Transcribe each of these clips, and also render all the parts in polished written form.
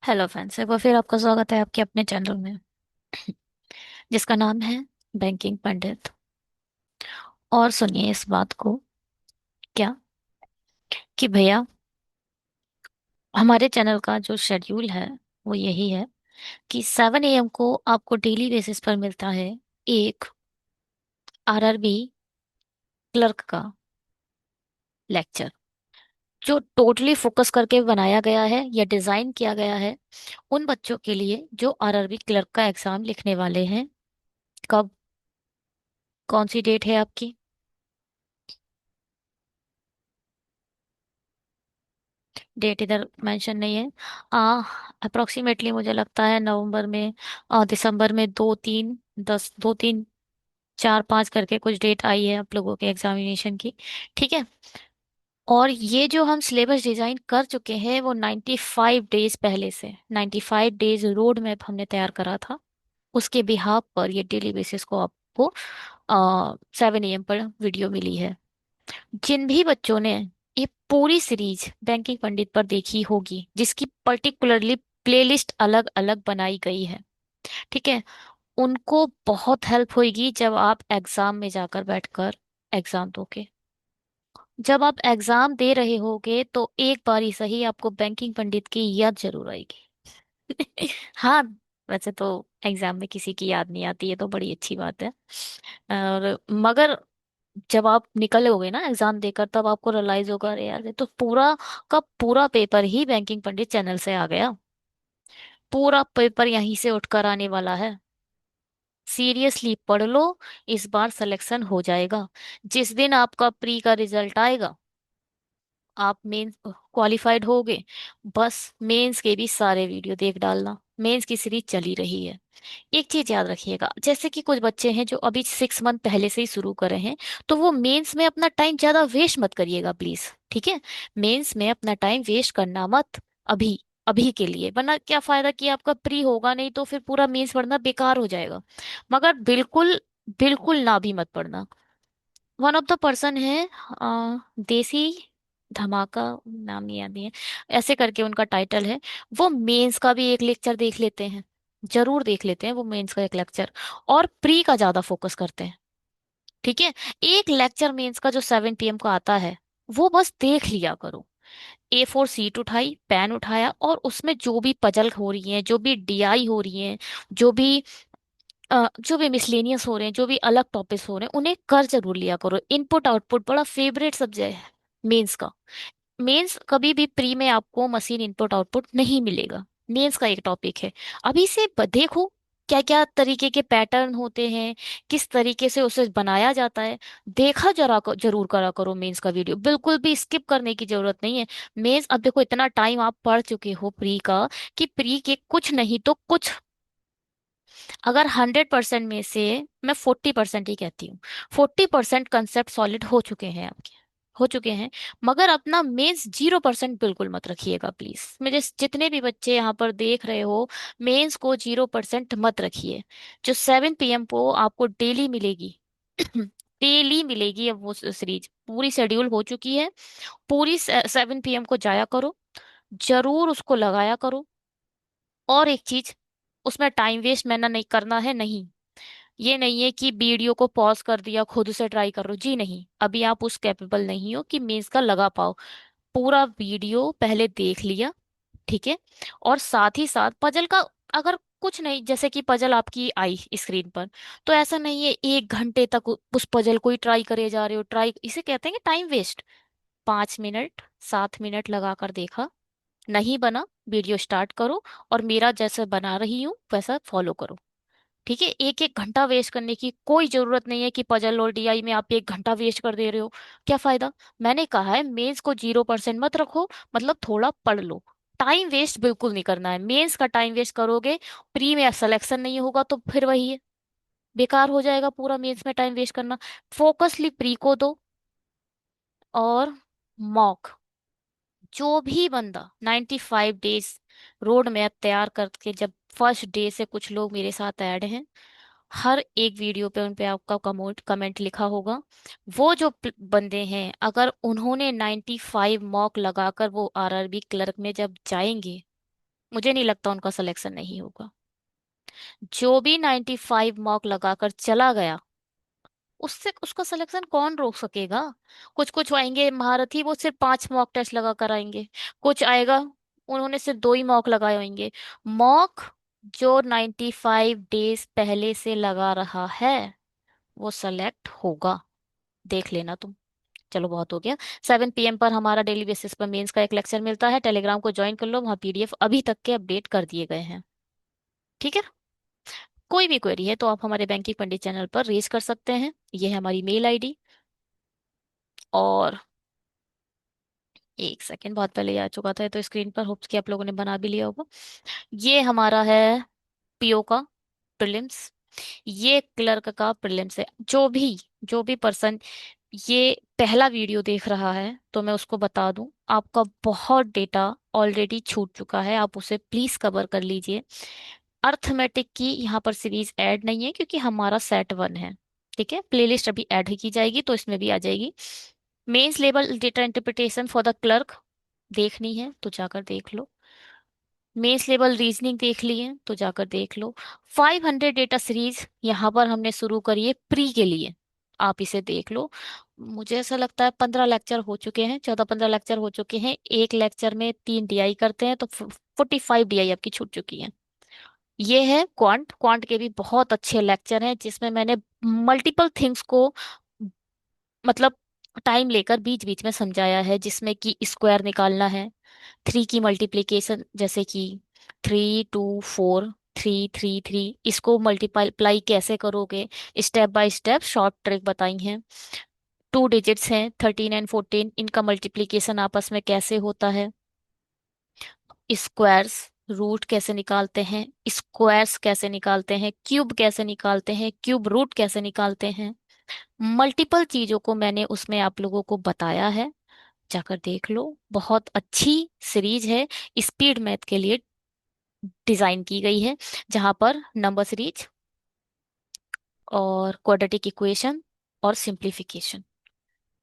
Hello friends, एक बार फिर आपका स्वागत है आपके अपने चैनल में जिसका नाम है बैंकिंग पंडित। और सुनिए इस बात को, क्या कि भैया, हमारे चैनल का जो शेड्यूल है वो यही है कि 7 AM को आपको डेली बेसिस पर मिलता है एक आरआरबी क्लर्क का लेक्चर, जो टोटली फोकस करके बनाया गया है या डिजाइन किया गया है उन बच्चों के लिए जो आरआरबी क्लर्क का एग्जाम लिखने वाले हैं। कब, कौन सी डेट है आपकी? डेट इधर मेंशन नहीं है। अप्रोक्सीमेटली मुझे लगता है नवंबर में, दिसंबर में 2 3 10, 2 3 4 5 करके कुछ डेट आई है आप लोगों के एग्जामिनेशन की। ठीक है। और ये जो हम सिलेबस डिजाइन कर चुके हैं वो 95 डेज पहले से, 95 डेज रोड मैप हमने तैयार करा था। उसके बिहाफ पर ये डेली बेसिस को आपको 7 AM पर वीडियो मिली है। जिन भी बच्चों ने ये पूरी सीरीज बैंकिंग पंडित पर देखी होगी, जिसकी पर्टिकुलरली प्लेलिस्ट अलग अलग बनाई गई है, ठीक है, उनको बहुत हेल्प होगी जब आप एग्जाम में जाकर बैठकर एग्जाम दोगे। जब आप एग्जाम दे रहे होगे तो एक बार ही सही आपको बैंकिंग पंडित की याद जरूर आएगी। हाँ, वैसे तो एग्जाम में किसी की याद नहीं आती, है तो बड़ी अच्छी बात है। और मगर जब आप निकलोगे ना एग्जाम देकर, तब आपको रियलाइज होगा, अरे यार ये तो पूरा का पूरा पेपर ही बैंकिंग पंडित चैनल से आ गया। पूरा पेपर यहीं से उठकर आने वाला है। सीरियसली पढ़ लो, इस बार सिलेक्शन हो जाएगा। जिस दिन आपका प्री का रिजल्ट आएगा, आप मेंस क्वालिफाइड होगे, बस मेंस के भी सारे वीडियो देख डालना। मेंस की सीरीज चली रही है। एक चीज याद रखिएगा, जैसे कि कुछ बच्चे हैं जो अभी 6 मंथ पहले से ही शुरू कर रहे हैं, तो वो मेंस में अपना टाइम ज्यादा वेस्ट मत करिएगा प्लीज। ठीक है। मेंस में अपना टाइम वेस्ट करना मत अभी, अभी के लिए, वरना क्या फायदा कि आपका प्री होगा नहीं तो फिर पूरा मेंस पढ़ना बेकार हो जाएगा। मगर बिल्कुल, बिल्कुल ना भी मत पढ़ना। वन ऑफ द पर्सन है, देसी धमाका, नाम नहीं याद नहीं है, ऐसे करके उनका टाइटल है। वो मेंस का भी एक लेक्चर देख लेते हैं, जरूर देख लेते हैं वो मेंस का एक लेक्चर। और प्री का ज्यादा फोकस करते हैं। ठीक है। एक लेक्चर मेंस का जो 7 PM को आता है, वो बस देख लिया करो। A4 शीट उठाई, पेन उठाया, और उसमें जो भी पजल हो रही है, जो भी डीआई हो रही है, जो भी जो भी मिसलेनियस हो रहे हैं, जो भी अलग टॉपिक्स हो रहे हैं, उन्हें कर जरूर लिया करो। इनपुट आउटपुट बड़ा फेवरेट सब्जेक्ट है मेंस का। मेंस कभी भी प्री में आपको मशीन इनपुट आउटपुट नहीं मिलेगा। मेंस का एक टॉपिक है। अभी से देखो क्या क्या तरीके के पैटर्न होते हैं, किस तरीके से उसे बनाया जाता है। देखा जरूर करा करो मेंस का वीडियो, बिल्कुल भी स्किप करने की जरूरत नहीं है। मेंस, अब देखो इतना टाइम आप पढ़ चुके हो प्री का, कि प्री के कुछ नहीं तो कुछ, अगर 100% में से मैं 40% ही कहती हूँ, 40% कंसेप्ट सॉलिड हो चुके हैं आपके, हो चुके हैं। मगर अपना मेंस 0% बिल्कुल मत रखिएगा प्लीज। मेरे जितने भी बच्चे यहाँ पर देख रहे हो, मेंस को 0% मत रखिए। जो 7 PM को आपको डेली मिलेगी, डेली मिलेगी, अब वो सीरीज पूरी शेड्यूल हो चुकी है। पूरी 7 PM को जाया करो, जरूर उसको लगाया करो। और एक चीज, उसमें टाइम वेस्ट मैंने नहीं करना है, नहीं। ये नहीं है कि वीडियो को पॉज कर दिया खुद से ट्राई करो, जी नहीं, अभी आप उस कैपेबल नहीं हो कि मेंस का लगा पाओ। पूरा वीडियो पहले देख लिया, ठीक है। और साथ ही साथ पजल का, अगर कुछ नहीं, जैसे कि पजल आपकी आई स्क्रीन पर, तो ऐसा नहीं है 1 घंटे तक उस पजल को ही ट्राई करे जा रहे हो। ट्राई इसे कहते हैं कि टाइम वेस्ट। 5 मिनट, 7 मिनट लगा कर देखा, नहीं बना, वीडियो स्टार्ट करो, और मेरा जैसे बना रही हूँ वैसा फॉलो करो। ठीक है। एक एक घंटा वेस्ट करने की कोई जरूरत नहीं है कि पजल और डीआई में आप 1 घंटा वेस्ट कर दे रहे हो। क्या फायदा? मैंने कहा है मेंस को 0% मत रखो, मतलब थोड़ा पढ़ लो। टाइम वेस्ट बिल्कुल नहीं करना है। मेंस का टाइम वेस्ट करोगे, प्री में सिलेक्शन नहीं होगा, तो फिर वही है, बेकार हो जाएगा पूरा मेंस में टाइम वेस्ट करना। फोकसली प्री को दो। और मॉक, जो भी बंदा 95 डेज रोड मैप तैयार करके, जब फर्स्ट डे से कुछ लोग मेरे साथ ऐड हैं, हर एक वीडियो पे उन पे आपका कमेंट कमेंट लिखा होगा। वो जो बंदे हैं, अगर उन्होंने 95 मॉक लगाकर वो आरआरबी क्लर्क में जब जाएंगे, मुझे नहीं लगता उनका सिलेक्शन नहीं होगा। जो भी 95 मार्क लगाकर चला गया, उससे उसका सिलेक्शन कौन रोक सकेगा। कुछ कुछ आएंगे महारथी, वो सिर्फ 5 मॉक टेस्ट लगा कर आएंगे। कुछ आएगा, उन्होंने सिर्फ 2 ही मॉक लगाए होंगे। मॉक जो 95 डेज पहले से लगा रहा है, वो सेलेक्ट होगा। देख लेना तुम। चलो बहुत हो गया। 7 PM पर हमारा डेली बेसिस पर मेंस का एक लेक्चर मिलता है, टेलीग्राम को ज्वाइन कर लो, वहाँ PDF अभी तक के अपडेट कर दिए गए हैं। ठीक है। कोई भी क्वेरी है तो आप हमारे बैंकिंग पंडित चैनल पर रेज कर सकते हैं, ये है हमारी मेल ID। और एक सेकेंड, बहुत पहले ही आ चुका था ये तो स्क्रीन पर, होप्स कि आप लोगों ने बना भी लिया होगा। ये हमारा है PO का प्रीलिम्स, ये क्लर्क का प्रीलिम्स है। जो भी पर्सन ये पहला वीडियो देख रहा है, तो मैं उसको बता दूं, आपका बहुत डेटा ऑलरेडी छूट चुका है, आप उसे प्लीज कवर कर लीजिए। अर्थमेटिक की यहाँ पर सीरीज ऐड नहीं है क्योंकि हमारा सेट 1 है। ठीक है, प्लेलिस्ट अभी ऐड ही की जाएगी तो इसमें भी आ जाएगी। Mains level data interpretation for the clerk देखनी है तो जाकर देख लो। मेंस लेवल रीजनिंग देख लिए तो जाकर देख लो। 500 डेटा सीरीज यहाँ पर हमने शुरू करी है प्री के लिए, आप इसे देख लो। मुझे ऐसा लगता है 15 लेक्चर हो चुके हैं, 14-15 लेक्चर हो चुके हैं। एक लेक्चर में 3 DI करते हैं तो 45 DI आपकी छूट चुकी है। ये है क्वांट, क्वांट के भी बहुत अच्छे लेक्चर हैं जिसमें मैंने मल्टीपल थिंग्स को मतलब टाइम लेकर बीच बीच में समझाया है, जिसमें कि स्क्वायर निकालना है, 3 की मल्टीप्लिकेशन, जैसे कि 3 2 4, 3 3 3, इसको मल्टीप्लाई कैसे करोगे, step by step short trick बताई हैं। 2 डिजिट्स हैं 13 एंड 14, इनका मल्टीप्लिकेशन आपस में कैसे होता है। स्क्वायर्स, रूट कैसे निकालते हैं, स्क्वायर्स कैसे निकालते हैं, क्यूब कैसे निकालते हैं, क्यूब रूट कैसे निकालते हैं। मल्टीपल चीजों को मैंने उसमें आप लोगों को बताया है, जाकर देख लो। बहुत अच्छी सीरीज है, स्पीड मैथ के लिए डिजाइन की गई है, जहां पर नंबर सीरीज और क्वाड्रेटिक इक्वेशन और सिंप्लीफिकेशन,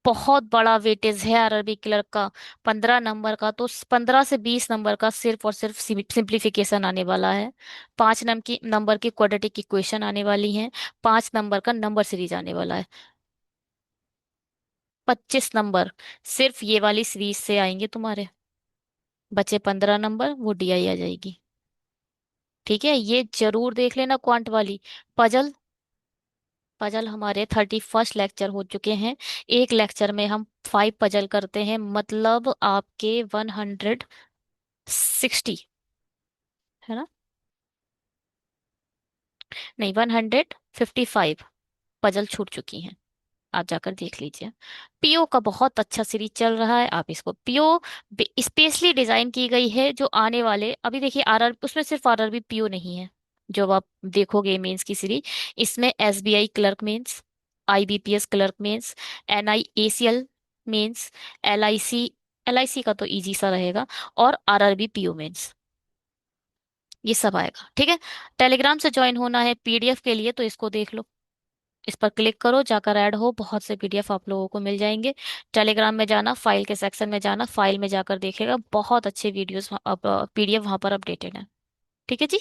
बहुत बड़ा वेटेज है आरआरबी क्लर्क का। 15 नंबर का तो 15 से 20 नंबर का सिर्फ और सिर्फ सिंप्लीफिकेशन आने वाला है। 5 नंबर की क्वाड्रेटिक इक्वेशन आने वाली है। 5 नंबर का नंबर सीरीज आने वाला है। 25 नंबर सिर्फ ये वाली सीरीज से आएंगे तुम्हारे। बचे 15 नंबर, वो DI आ जाएगी। ठीक है, ये जरूर देख लेना क्वांट वाली। पजल, पजल हमारे 31 लेक्चर हो चुके हैं। एक लेक्चर में हम 5 पजल करते हैं, मतलब आपके 160, है ना, नहीं 155 पजल छूट चुकी हैं। आप जाकर देख लीजिए। PO का बहुत अच्छा सीरीज चल रहा है, आप इसको PO स्पेशली डिजाइन की गई है जो आने वाले, अभी देखिए RR, उसमें सिर्फ RRB PO नहीं है जो आप देखोगे मेंस की सीरीज। इसमें SBI clerk mains, IBPS clerk mains, NIACL mains, LIC, LIC का तो इजी सा रहेगा, और RRB PO मेंस, ये सब आएगा। ठीक है, टेलीग्राम से ज्वाइन होना है PDF के लिए तो इसको देख लो। इस पर क्लिक करो, जाकर ऐड हो, बहुत से PDF आप लोगों को मिल जाएंगे। टेलीग्राम में जाना, फाइल के सेक्शन में जाना, फाइल में जाकर देखेगा, बहुत अच्छे वीडियोस अब PDF वहां पर अपडेटेड है। ठीक है जी।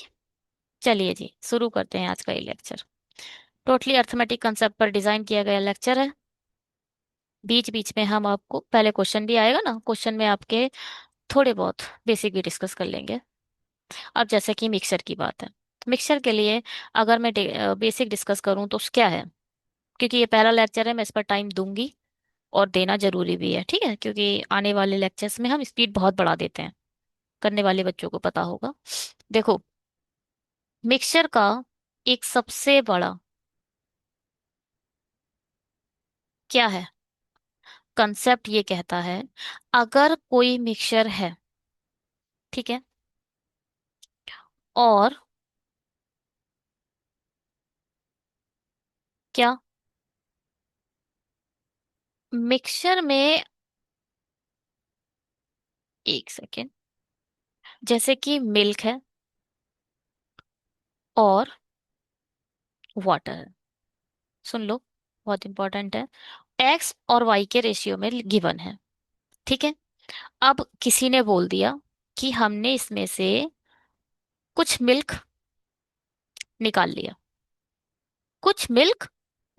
चलिए जी, शुरू करते हैं आज का ये लेक्चर। टोटली अर्थमेटिक कंसेप्ट पर डिजाइन किया गया लेक्चर है। बीच बीच में हम आपको, पहले क्वेश्चन भी आएगा ना, क्वेश्चन में आपके थोड़े बहुत बेसिक भी डिस्कस कर लेंगे। अब जैसे कि मिक्सचर की बात है, मिक्सचर के लिए अगर मैं बेसिक डिस्कस करूं तो क्या है, क्योंकि ये पहला लेक्चर है मैं इस पर टाइम दूंगी और देना जरूरी भी है। ठीक है, क्योंकि आने वाले लेक्चर्स में हम स्पीड बहुत बढ़ा देते हैं, करने वाले बच्चों को पता होगा। देखो, मिक्सचर का एक सबसे बड़ा क्या है, कंसेप्ट ये कहता है, अगर कोई मिक्सचर है, ठीक है, और क्या, मिक्सचर में, एक सेकेंड, जैसे कि मिल्क है और वाटर है, सुन लो, बहुत इंपॉर्टेंट है। X और Y के रेशियो में गिवन है। ठीक है, अब किसी ने बोल दिया कि हमने इसमें से कुछ मिल्क निकाल लिया, कुछ मिल्क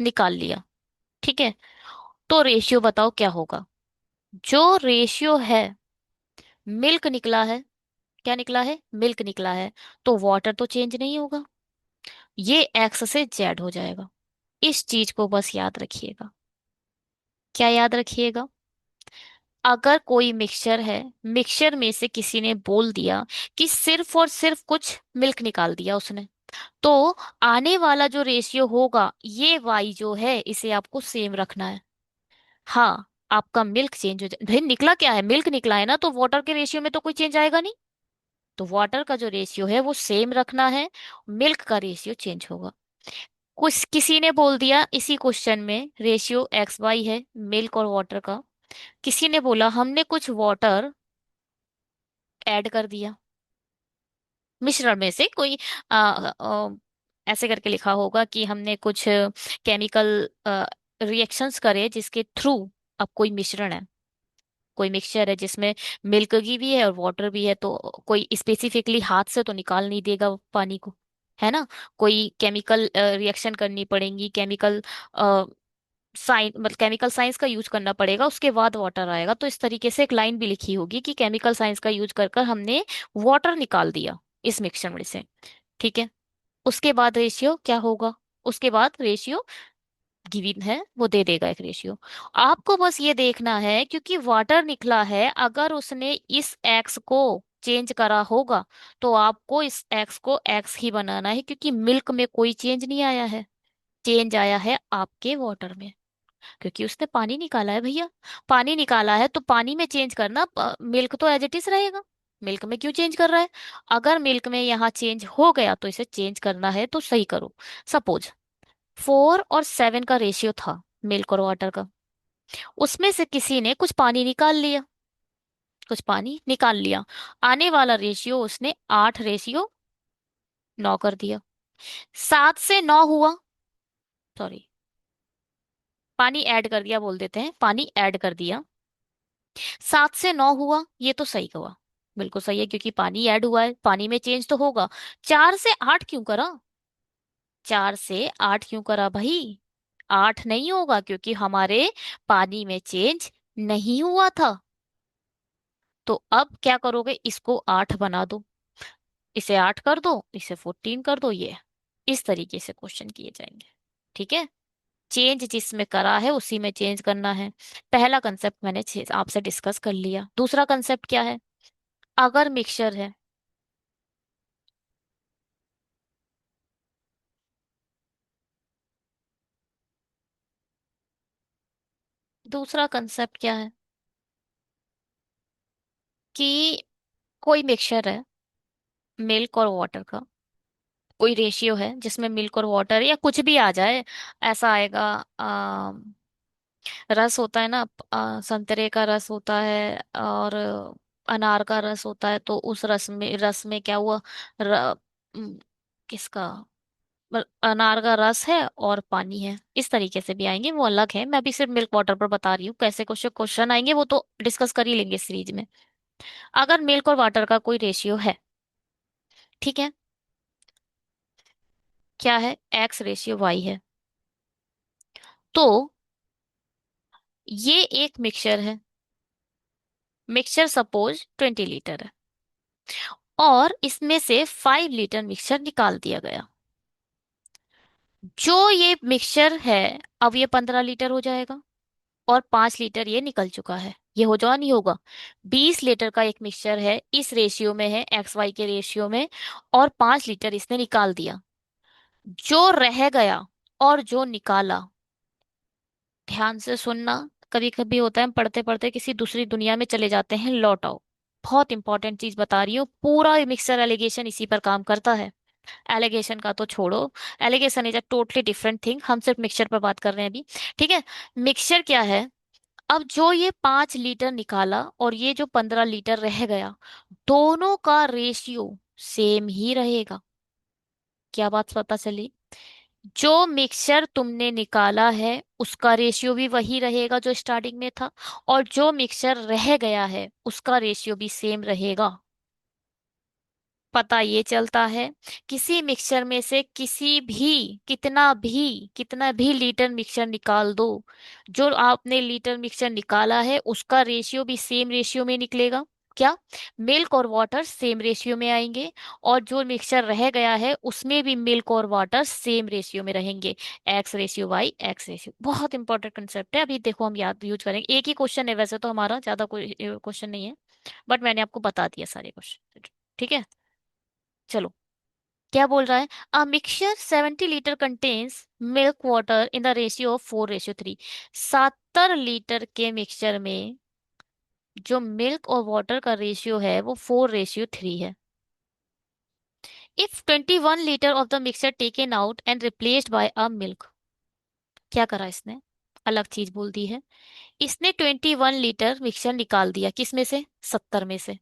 निकाल लिया, ठीक है। तो रेशियो बताओ क्या होगा। जो रेशियो है, मिल्क निकला है, क्या निकला है, मिल्क निकला है, तो वाटर तो चेंज नहीं होगा, ये एक्स से जेड हो जाएगा। इस चीज को बस याद रखिएगा। क्या याद रखिएगा? अगर कोई मिक्सचर है, मिक्सचर में से किसी ने बोल दिया कि सिर्फ और सिर्फ कुछ मिल्क निकाल दिया उसने, तो आने वाला जो रेशियो होगा, ये वाई जो है इसे आपको सेम रखना है। हाँ, आपका मिल्क चेंज हो जाए, भाई निकला क्या है, मिल्क निकला है ना, तो वाटर के रेशियो में तो कोई चेंज आएगा नहीं। तो वाटर का जो रेशियो है वो सेम रखना है, मिल्क का रेशियो चेंज होगा। कुछ किसी ने बोल दिया इसी क्वेश्चन में रेशियो एक्स वाई है मिल्क और वाटर का, किसी ने बोला हमने कुछ वाटर ऐड कर दिया, मिश्रण में से कोई आ, आ, ऐसे करके लिखा होगा कि हमने कुछ केमिकल रिएक्शंस करे जिसके थ्रू, अब कोई मिश्रण है, कोई मिक्सचर है जिसमें मिल्क की भी है और वाटर भी है, तो कोई स्पेसिफिकली हाथ से तो निकाल नहीं देगा वो पानी को, है ना। कोई केमिकल रिएक्शन करनी पड़ेगी, केमिकल साइंस, मतलब केमिकल साइंस का यूज करना पड़ेगा, उसके बाद वाटर आएगा। तो इस तरीके से एक लाइन भी लिखी होगी कि केमिकल साइंस का यूज कर कर हमने वाटर निकाल दिया इस मिक्सचर में से, ठीक है। उसके बाद रेशियो क्या होगा, उसके बाद रेशियो गिवन है वो दे देगा एक रेशियो। आपको बस ये देखना है, क्योंकि वाटर निकला है, अगर उसने इस एक्स को चेंज करा होगा तो आपको इस एक्स को एक्स ही बनाना है, क्योंकि मिल्क में कोई चेंज नहीं आया है, चेंज आया है आपके वाटर में, क्योंकि उसने पानी निकाला है भैया। पानी निकाला है तो पानी में चेंज करना, मिल्क तो एज इट इज रहेगा, मिल्क में क्यों चेंज कर रहा है। अगर मिल्क में यहाँ चेंज हो गया तो इसे चेंज करना है तो सही करो। सपोज 4 और 7 का रेशियो था मिल्क और वाटर का, उसमें से किसी ने कुछ पानी निकाल लिया, कुछ पानी निकाल लिया, आने वाला रेशियो उसने 8:9 कर दिया। 7 से 9 हुआ, सॉरी, पानी ऐड कर दिया, बोल देते हैं पानी ऐड कर दिया, 7 से 9 हुआ, ये तो सही हुआ, बिल्कुल सही है, क्योंकि पानी ऐड हुआ है, पानी में चेंज तो होगा। 4 से 8 क्यों करा, 4 से 8 क्यों करा भाई, 8 नहीं होगा, क्योंकि हमारे पानी में चेंज नहीं हुआ था। तो अब क्या करोगे, इसको 8 बना दो, इसे 8 कर दो, इसे 14 कर दो, ये इस तरीके से क्वेश्चन किए जाएंगे, ठीक है। चेंज जिसमें करा है उसी में चेंज करना है। पहला कंसेप्ट मैंने आपसे डिस्कस कर लिया। दूसरा कंसेप्ट क्या है, अगर मिक्सचर है, दूसरा कंसेप्ट क्या है कि कोई मिक्सचर है मिल्क और वाटर का, कोई रेशियो है जिसमें मिल्क और वाटर या कुछ भी आ जाए, ऐसा आएगा, रस होता है ना, संतरे का रस होता है और अनार का रस होता है, तो उस रस में क्या हुआ, उम, किसका, अनार का रस है और पानी है, इस तरीके से भी आएंगे, वो अलग है, मैं अभी सिर्फ मिल्क वाटर पर बता रही हूँ, कैसे क्वेश्चन क्वेश्चन आएंगे वो तो डिस्कस कर ही लेंगे इस सीरीज में। अगर मिल्क और वाटर का कोई रेशियो है, ठीक है, क्या है, X/Y है, तो ये एक मिक्सचर है, मिक्सचर सपोज 20 लीटर है, और इसमें से 5 लीटर मिक्सचर निकाल दिया गया। जो ये मिक्सचर है, अब ये 15 लीटर हो जाएगा, और 5 लीटर ये निकल चुका है, ये हो जाओ नहीं होगा। 20 लीटर का एक मिक्सचर है, इस रेशियो में है, XY के रेशियो में, और 5 लीटर इसने निकाल दिया। जो रह गया और जो निकाला, ध्यान से सुनना, कभी कभी होता है हम पढ़ते पढ़ते किसी दूसरी दुनिया में चले जाते हैं, लौट आओ। बहुत इंपॉर्टेंट चीज बता रही हूँ, पूरा मिक्सर एलिगेशन इसी पर काम करता है। एलिगेशन का तो छोड़ो, alligation is a totally different thing, हम सिर्फ मिक्सचर पर बात कर रहे हैं अभी, ठीक है। मिक्सचर क्या है, अब जो ये 5 लीटर निकाला और ये जो 15 लीटर रह गया, दोनों का रेशियो सेम ही रहेगा। क्या बात पता चली, जो मिक्सचर तुमने निकाला है उसका रेशियो भी वही रहेगा जो स्टार्टिंग में था, और जो मिक्सचर रह गया है उसका रेशियो भी सेम रहेगा। पता ये चलता है, किसी मिक्सचर में से कितना भी लीटर मिक्सचर निकाल दो, जो आपने लीटर मिक्सचर निकाला है उसका रेशियो भी सेम रेशियो में निकलेगा। क्या? मिल्क और वाटर सेम रेशियो में आएंगे, और जो मिक्सचर रह गया है उसमें भी मिल्क और वाटर सेम रेशियो में रहेंगे। X/Y, X/। बहुत इंपॉर्टेंट कंसेप्ट है, अभी देखो हम याद यूज करेंगे। एक ही क्वेश्चन है वैसे तो, हमारा ज्यादा कोई क्वेश्चन नहीं है, बट मैंने आपको बता दिया सारे क्वेश्चन। ठीक है, चलो। क्या बोल रहा है? A mixture 70 litre contains milk water in the ratio of 4:3। 70 litre के मिक्सचर में जो मिल्क और वाटर का रेशियो है वो 4:3 है। If 21 litre of the mixture taken out and replaced by a milk. क्या करा इसने? अलग चीज बोल दी है। इसने 21 लीटर मिक्सचर निकाल दिया, किस में से? 70 में से।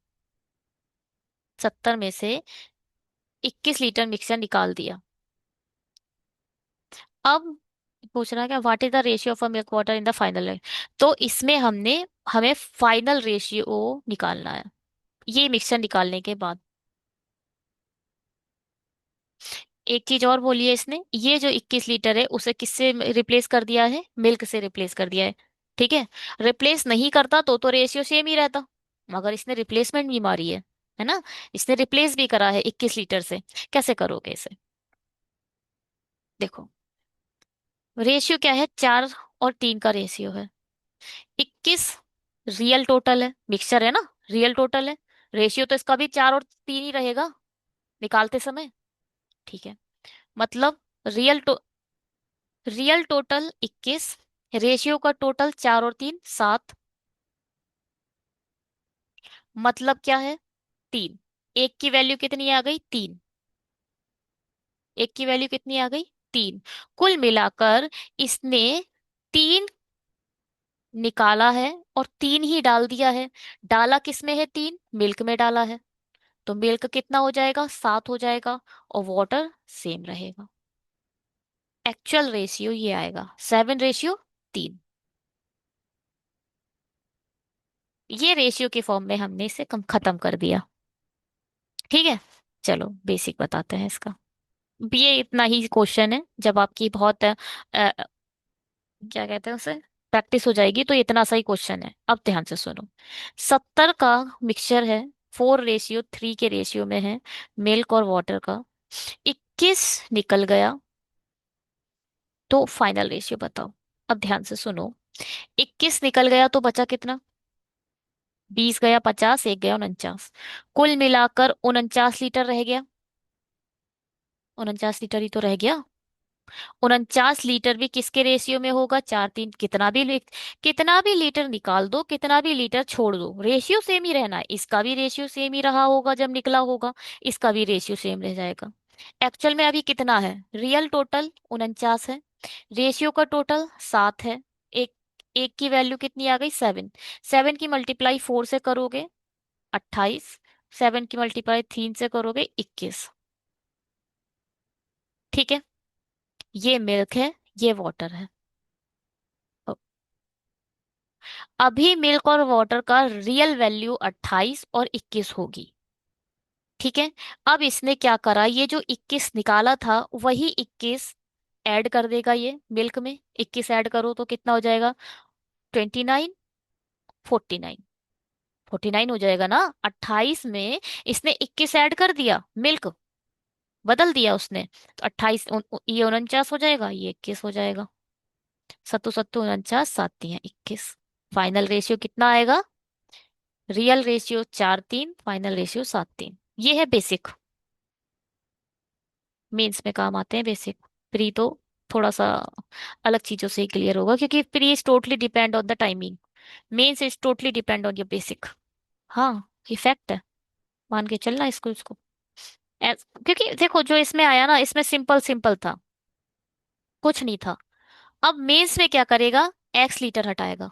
70 में से 21 लीटर मिक्सचर निकाल दिया। अब पूछ रहा है क्या, what is the ratio of a milk water in the final. तो इसमें हमें फाइनल रेशियो निकालना है, ये मिक्सचर निकालने के बाद। एक चीज और बोली है इसने, ये जो 21 लीटर है उसे किससे रिप्लेस कर दिया है? मिल्क से रिप्लेस कर दिया है। ठीक है। रिप्लेस नहीं करता तो रेशियो सेम ही रहता, मगर इसने रिप्लेसमेंट भी मारी है ना। इसने रिप्लेस भी करा है 21 लीटर से। कैसे करोगे इसे? देखो, रेशियो क्या है? 4 और 3 का रेशियो है। 21 रियल टोटल है, मिक्सचर है ना, रियल टोटल है। रेशियो तो इसका भी 4 और 3 ही रहेगा निकालते समय। ठीक है। मतलब रियल रियल टोटल 21, रेशियो का टोटल 4 और 3 7। मतलब क्या है? 3। एक की वैल्यू कितनी आ गई? 3। एक की वैल्यू कितनी आ गई? 3। कुल मिलाकर इसने 3 निकाला है और 3 ही डाल दिया है। डाला किस में है? 3 मिल्क में डाला है। तो मिल्क कितना हो जाएगा? 7 हो जाएगा, और वाटर सेम रहेगा। एक्चुअल रेशियो ये आएगा 7:3। ये रेशियो के फॉर्म में हमने इसे कम खत्म कर दिया। ठीक है, चलो बेसिक बताते हैं इसका। ये इतना ही क्वेश्चन है, जब आपकी बहुत क्या कहते हैं उसे, प्रैक्टिस हो जाएगी तो इतना सा ही क्वेश्चन है। अब ध्यान से सुनो। 70 का मिक्सचर है, 4:3 के रेशियो में है, मिल्क और वाटर का। 21 निकल गया, तो फाइनल रेशियो बताओ। अब ध्यान से सुनो। 21 निकल गया तो बचा कितना? 20 गया 50, एक गया 49। कुल मिलाकर 49 लीटर रह गया। 49 लीटर ही तो रह गया। 49 लीटर भी किसके रेशियो में होगा? 4:3। कितना भी लीटर निकाल दो, कितना भी लीटर छोड़ दो, रेशियो सेम ही रहना है। इसका भी रेशियो सेम ही रहा होगा जब निकला होगा, इसका भी रेशियो सेम रह जाएगा। एक्चुअल में अभी कितना है? रियल टोटल 49 है, रेशियो का टोटल 7 है। एक एक की वैल्यू कितनी आ गई? 7। 7 की मल्टीप्लाई 4 से करोगे 28, 7 की मल्टीप्लाई 3 से करोगे 21। ठीक है। ये मिल्क है, ये वाटर है। अभी मिल्क और वाटर का रियल वैल्यू 28 और 21 होगी। ठीक है। अब इसने क्या करा, ये जो 21 निकाला था वही 21 ऐड कर देगा ये मिल्क में। 21 ऐड करो तो कितना हो जाएगा? 29, 49। 49 हो जाएगा ना। 28 में इसने 21 ऐड कर दिया, मिल्क बदल दिया उसने, तो 28 ये 49 हो जाएगा, ये 21 हो जाएगा। सत्तू सत्तू 49, 7×3 21। फाइनल रेशियो कितना आएगा? Real ratio 4:3, final ratio 7:3। ये है बेसिक। मेंस में काम आते हैं बेसिक। प्री तो थोड़ा सा अलग चीजों से क्लियर होगा, क्योंकि pre is totally depend on the timing, mains is totally depend on your basic. हाँ, ये फैक्ट है, मान के चलना इसको। क्योंकि देखो जो इसमें आया ना, इसमें सिंपल सिंपल था, कुछ नहीं था। अब मेंस में क्या करेगा? X लीटर हटाएगा,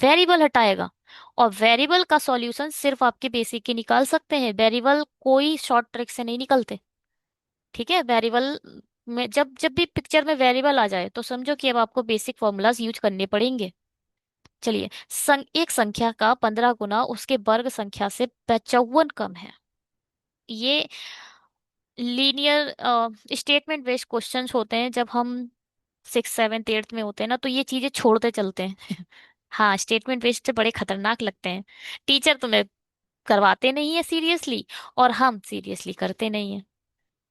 वेरिएबल हटाएगा। और वेरिएबल का सॉल्यूशन सिर्फ आपके बेसिक के निकाल सकते हैं, वेरिएबल कोई शॉर्ट ट्रिक से नहीं निकलते। ठीक है। वेरिएबल में जब जब भी पिक्चर में वेरिएबल आ जाए तो समझो कि अब आपको बेसिक फॉर्मूलाज यूज करने पड़ेंगे। चलिए, एक संख्या का 15 गुना उसके वर्ग संख्या से 55 कम है। ये लीनियर स्टेटमेंट बेस्ड क्वेश्चंस होते हैं। जब हम 6, 7, 8 में होते हैं ना, तो ये चीजें छोड़ते चलते हैं। हाँ, स्टेटमेंट बेस्ड से बड़े खतरनाक लगते हैं। टीचर तुम्हें करवाते नहीं है सीरियसली, और हम सीरियसली करते नहीं है।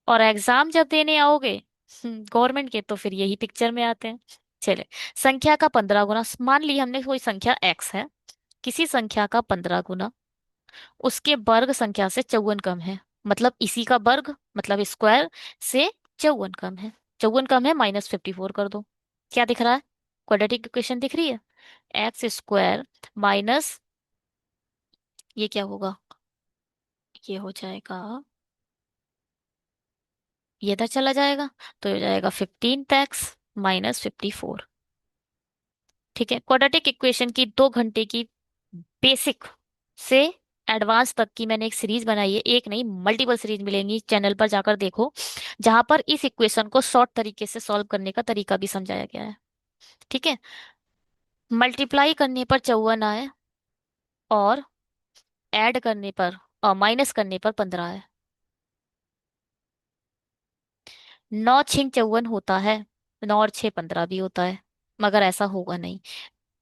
और एग्जाम जब देने आओगे गवर्नमेंट के, तो फिर यही पिक्चर में आते हैं। चले, संख्या का 15 गुना। मान ली हमने कोई संख्या x है, किसी संख्या का 15 गुना उसके वर्ग संख्या से 54 कम है। मतलब इसी का वर्ग, मतलब स्क्वायर से 54 कम है। 54 कम है, -54 कर दो। क्या दिख रहा है? क्वाड्रेटिक इक्वेशन दिख रही है। x² माइनस, ये क्या होगा? ये हो जाएगा, ये इधर चला जाएगा, तो हो जाएगा 15x -54। ठीक है, क्वाड्रेटिक इक्वेशन की 2 घंटे की बेसिक से एडवांस तक की मैंने एक सीरीज बनाई है। एक नहीं, मल्टीपल सीरीज मिलेंगी, चैनल पर जाकर देखो, जहां पर इस इक्वेशन को शॉर्ट तरीके से सॉल्व करने का तरीका भी समझाया गया है। ठीक है, मल्टीप्लाई करने पर 54 आए, और ऐड करने पर और माइनस करने पर 15 है। 9×6 = 54 होता है, 9 और 6 = 15 भी होता है, मगर ऐसा होगा नहीं।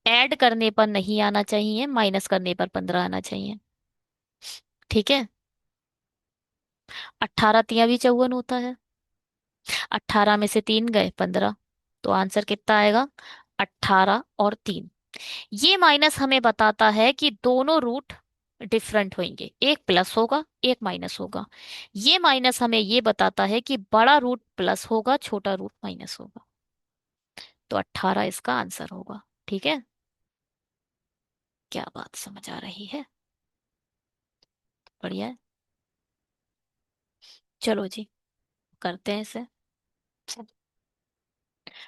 ऐड करने पर नहीं आना चाहिए, माइनस करने पर 15 आना चाहिए। ठीक है, 18×3 = 54 होता है। 18 में से 3 गए, 15। तो आंसर कितना आएगा? 18 और 3। ये माइनस हमें बताता है कि दोनों रूट डिफरेंट होंगे, एक प्लस होगा एक माइनस होगा। ये माइनस हमें ये बताता है कि बड़ा रूट प्लस होगा, छोटा रूट माइनस होगा। तो 18 इसका आंसर होगा। ठीक है, क्या बात समझ आ रही है? बढ़िया है। चलो जी, करते हैं इसे।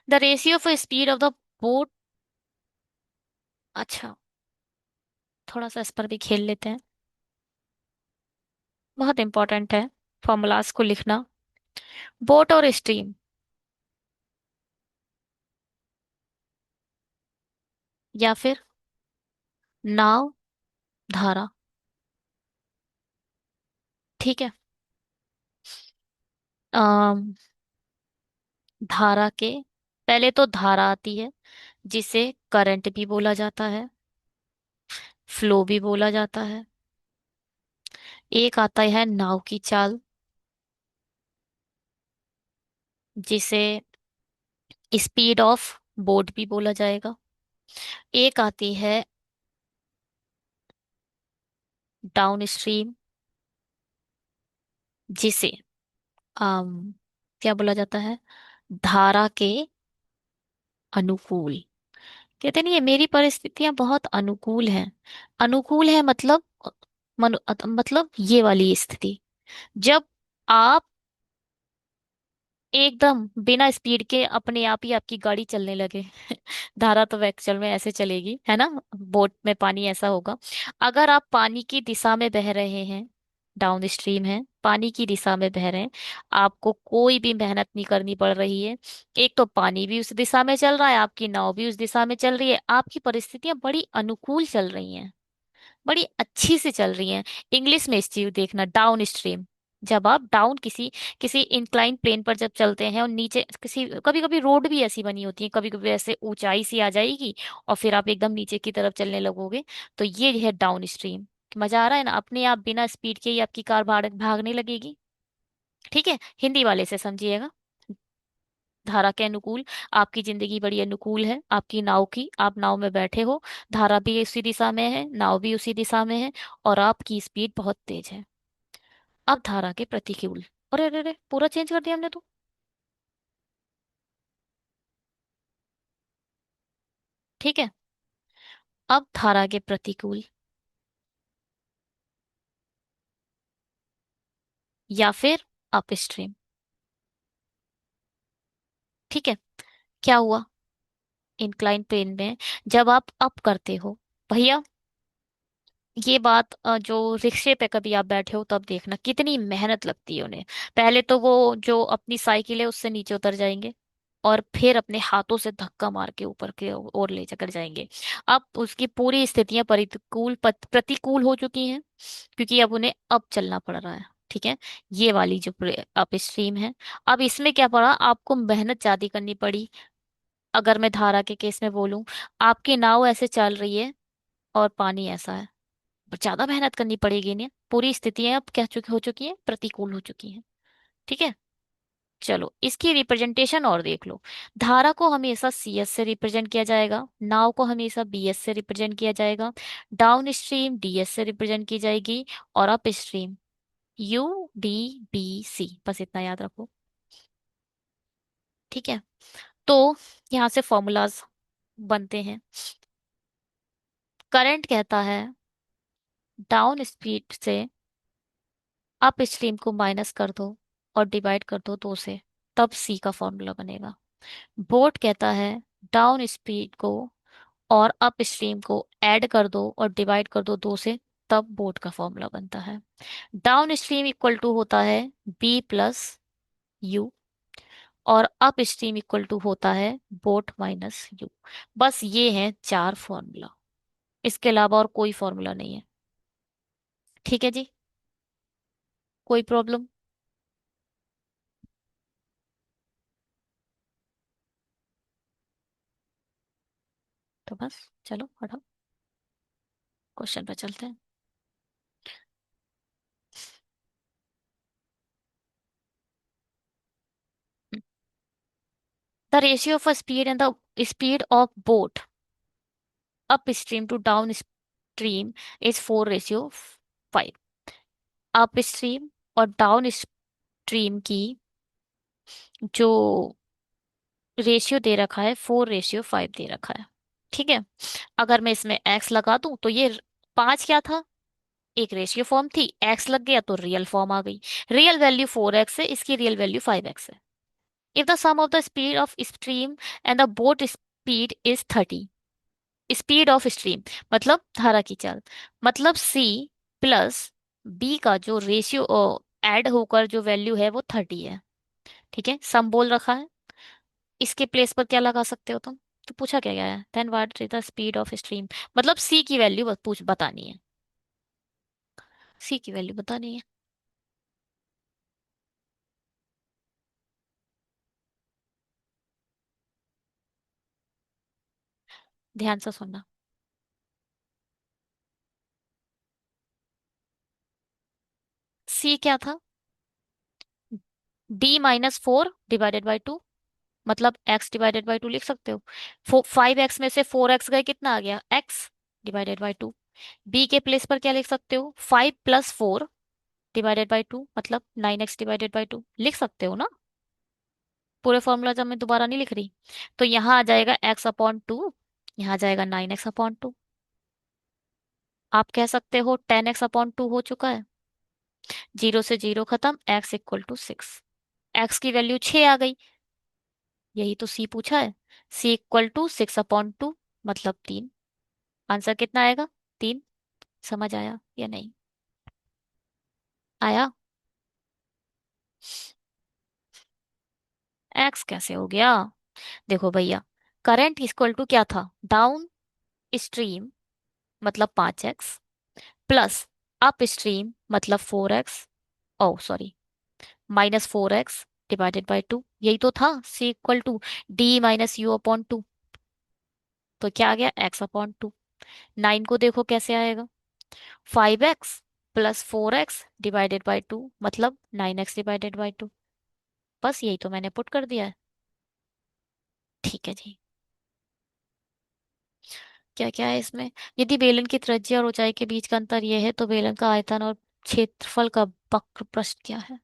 The ratio of speed of the boat. अच्छा, थोड़ा सा इस पर भी खेल लेते हैं, बहुत इंपॉर्टेंट है फॉर्मूलाज को लिखना। बोट और स्ट्रीम, या फिर नाव, धारा। ठीक है, अम धारा के, पहले तो धारा आती है, जिसे करंट भी बोला जाता है, फ्लो भी बोला जाता है। एक आता है नाव की चाल, जिसे स्पीड ऑफ बोट भी बोला जाएगा। एक आती है डाउन स्ट्रीम, जिसे क्या बोला जाता है? धारा के अनुकूल। कहते नहीं, ये मेरी परिस्थितियां बहुत अनुकूल हैं। अनुकूल है मतलब, मतलब ये वाली स्थिति, जब आप एकदम बिना स्पीड के अपने आप ही आपकी गाड़ी चलने लगे। धारा तो एक्चुअल में ऐसे चलेगी, है ना? बोट में पानी ऐसा होगा। अगर आप पानी की दिशा में बह रहे हैं, डाउन स्ट्रीम है, पानी की दिशा में बह रहे हैं, आपको कोई भी मेहनत नहीं करनी पड़ रही है। एक तो पानी भी उस दिशा में चल रहा है, आपकी नाव भी उस दिशा में चल रही है, आपकी परिस्थितियां बड़ी अनुकूल चल रही हैं, बड़ी अच्छी से चल रही हैं। इंग्लिश में इस चीज देखना, डाउन स्ट्रीम। जब आप डाउन, किसी किसी इंक्लाइन प्लेन पर जब चलते हैं, और नीचे किसी, कभी कभी रोड भी ऐसी बनी होती है, कभी कभी ऐसे ऊंचाई सी आ जाएगी, और फिर आप एकदम नीचे की तरफ चलने लगोगे, तो ये है डाउन स्ट्रीम। मजा आ रहा है ना? अपने आप बिना स्पीड के ही आपकी कार भागने लगेगी। ठीक है, हिंदी वाले से समझिएगा। धारा के अनुकूल, आपकी जिंदगी बड़ी अनुकूल है, आपकी नाव की, आप नाव में बैठे हो, धारा भी उसी दिशा में है, नाव भी उसी दिशा में है, और आपकी स्पीड बहुत तेज है। अब धारा के प्रतिकूल। अरे अरे अरे, पूरा चेंज कर दिया हमने तो। ठीक है, अब धारा के प्रतिकूल, या फिर अपस्ट्रीम। ठीक है, क्या हुआ? इंक्लाइन प्लेन में जब आप अप करते हो, भैया, ये बात जो रिक्शे पे कभी आप बैठे हो तब देखना, कितनी मेहनत लगती है उन्हें। पहले तो वो जो अपनी साइकिल है उससे नीचे उतर जाएंगे, और फिर अपने हाथों से धक्का मार के ऊपर के ओर ले जाकर जाएंगे। अब उसकी पूरी स्थितियां प्रतिकूल हो चुकी हैं, क्योंकि अब उन्हें अब चलना पड़ रहा है। ठीक है, ये वाली जो अप स्ट्रीम है। अब इसमें क्या पड़ा, आपको मेहनत ज्यादा करनी पड़ी। अगर मैं धारा के केस में बोलूं, आपकी नाव ऐसे चल रही है और पानी ऐसा है, पर ज्यादा मेहनत करनी पड़ेगी नहीं, पूरी स्थितियां अब क्या चुकी हो चुकी हैं, प्रतिकूल हो चुकी हैं। ठीक है, चलो इसकी रिप्रेजेंटेशन और देख लो। धारा को हमेशा CS से रिप्रेजेंट किया जाएगा, नाव को हमेशा BS से रिप्रेजेंट किया जाएगा, डाउन स्ट्रीम DS से रिप्रेजेंट की जाएगी, और अप स्ट्रीम UDBC, बस इतना याद रखो। ठीक है, तो यहाँ से फॉर्मूलाज बनते हैं। करंट कहता है डाउन स्पीड से अप स्ट्रीम को माइनस कर दो और डिवाइड कर दो 2 से, तब C का फॉर्मूला बनेगा। बोट कहता है डाउन स्पीड को और अप स्ट्रीम को ऐड कर दो और डिवाइड कर दो 2 से, तब बोट का फॉर्मूला बनता है। डाउन स्ट्रीम इक्वल टू होता है B+U, और अप स्ट्रीम इक्वल टू होता है बोट माइनस यू। बस ये हैं 4 फॉर्मूला, इसके अलावा और कोई फॉर्मूला नहीं है। ठीक है जी, कोई प्रॉब्लम? तो बस चलो पढ़ो, क्वेश्चन पे चलते हैं। The ratio of speed and the speed of boat upstream to downstream is 4:5। Upstream और डाउन स्ट्रीम की जो रेशियो दे रखा है 4:5 दे रखा है। ठीक है, अगर मैं इसमें एक्स लगा दूं तो ये 5 क्या था, एक रेशियो फॉर्म थी, एक्स लग गया तो रियल फॉर्म आ गई। रियल वैल्यू 4x है, इसकी रियल वैल्यू 5x है। If the sum of the speed of stream and the boat speed is 30, speed of stream मतलब धारा की चाल, मतलब C+B का जो रेशियो ऐड होकर जो वैल्यू है वो 30 है। ठीक है, सम बोल रखा है, इसके प्लेस पर क्या लगा सकते हो तुम? तो पूछा क्या गया है, then what is the speed of stream, मतलब C की वैल्यू पूछ बतानी है, C की वैल्यू बतानी है। ध्यान से सुनना। C क्या था, D-4 डिवाइडेड बाई 2, मतलब x/2 लिख सकते हो। 5x में से 4x गए, कितना आ गया, x/2। b के प्लेस पर क्या लिख सकते हो, 5+4 डिवाइडेड बाई 2, मतलब 9x/2 लिख सकते हो ना। पूरे फॉर्मूला जब मैं दोबारा नहीं लिख रही, तो यहाँ आ जाएगा x/2, यहाँ आ जाएगा 9x/2। आप कह सकते हो 10x/2 हो चुका है, 0 से 0 खत्म, x=6, x की वैल्यू 6 आ गई। यही तो C पूछा है, C=6/2, मतलब 3। आंसर कितना आएगा, 3। समझ आया या नहीं? आया? एक्स कैसे हो गया? देखो भैया, करंट इक्वल टू क्या था, डाउन स्ट्रीम मतलब 5x, प्लस अप स्ट्रीम मतलब 4x, ओ सॉरी, -4x/2, यही तो था। C=D-U/2, तो क्या आ गया, x/2। 9 को देखो कैसे आएगा, 5x+4x/2, मतलब 9x/2। बस यही तो मैंने पुट कर दिया है। ठीक है जी, क्या क्या है इसमें, यदि बेलन की त्रिज्या और ऊंचाई के बीच का अंतर यह है तो बेलन का आयतन और क्षेत्रफल का वक्र प्रस्थ क्या है?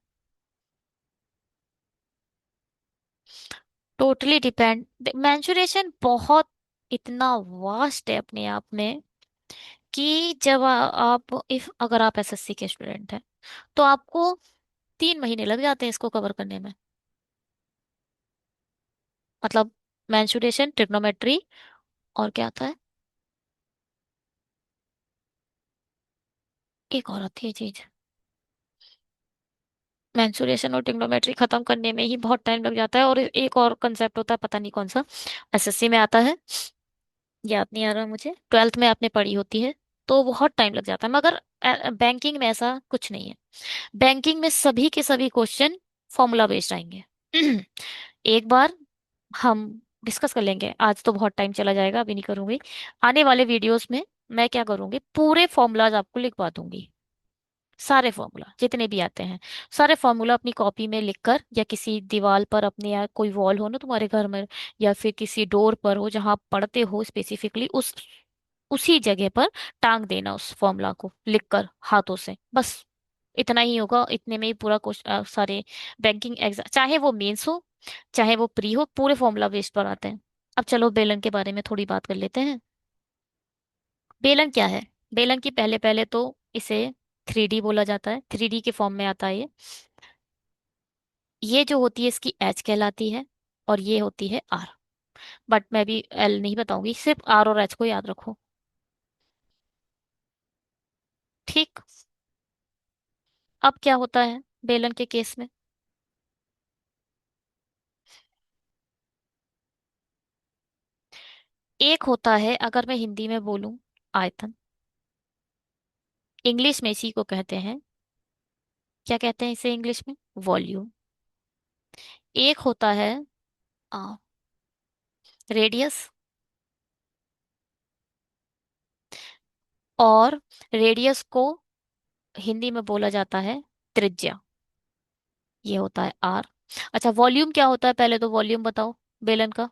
टोटली डिपेंड, मेंसुरेशन बहुत इतना वास्ट है अपने आप में, कि जब आप इफ अगर आप SSC के स्टूडेंट हैं तो आपको 3 महीने लग जाते हैं इसको कवर करने में। मतलब मेंसुरेशन, ट्रिग्नोमेट्री, और क्या आता है, एक और आती है चीज, मेंसुरेशन और ट्रिग्नोमेट्री खत्म करने में ही बहुत टाइम लग जाता है, और एक और कंसेप्ट होता है, पता नहीं कौन सा, SSC में आता है, याद नहीं आ रहा मुझे, 12th में आपने पढ़ी होती है, तो बहुत टाइम लग जाता है। मगर बैंकिंग में ऐसा कुछ नहीं है। बैंकिंग में सभी के सभी क्वेश्चन फॉर्मूला बेस्ड आएंगे। एक बार हम डिस्कस कर लेंगे, आज तो बहुत टाइम चला जाएगा, अभी नहीं करूंगी। आने वाले वीडियोस में मैं क्या करूंगी, पूरे फॉर्मूलाज आपको लिखवा दूंगी। सारे फॉर्मूला जितने भी आते हैं, सारे फॉर्मूला अपनी कॉपी में लिखकर, या किसी दीवार पर अपने, या कोई वॉल हो ना तुम्हारे घर में, या फिर किसी डोर पर हो जहां आप पढ़ते हो स्पेसिफिकली, उस उसी जगह पर टांग देना उस फॉर्मूला को लिखकर हाथों से, बस। इतना ही होगा, इतने में ही पूरा सारे बैंकिंग एग्जाम, चाहे वो मेंस हो चाहे वो प्री हो, पूरे फॉर्मूला बेस्ड पर आते हैं। अब चलो बेलन के बारे में थोड़ी बात कर लेते हैं। बेलन क्या है? बेलन की पहले पहले तो इसे 3D बोला जाता है, 3D के फॉर्म में आता है ये जो होती है इसकी एच कहलाती है, और ये होती है आर। बट मैं भी एल नहीं बताऊंगी, सिर्फ आर और एच को याद रखो। ठीक। अब क्या होता है बेलन के केस में? एक होता है, अगर मैं हिंदी में बोलूं, आयतन। इंग्लिश में इसी को कहते हैं, क्या कहते हैं इसे इंग्लिश में? वॉल्यूम। एक होता है रेडियस, और रेडियस को हिंदी में बोला जाता है त्रिज्या। ये होता है आर। अच्छा, वॉल्यूम क्या होता है? पहले तो वॉल्यूम बताओ बेलन का।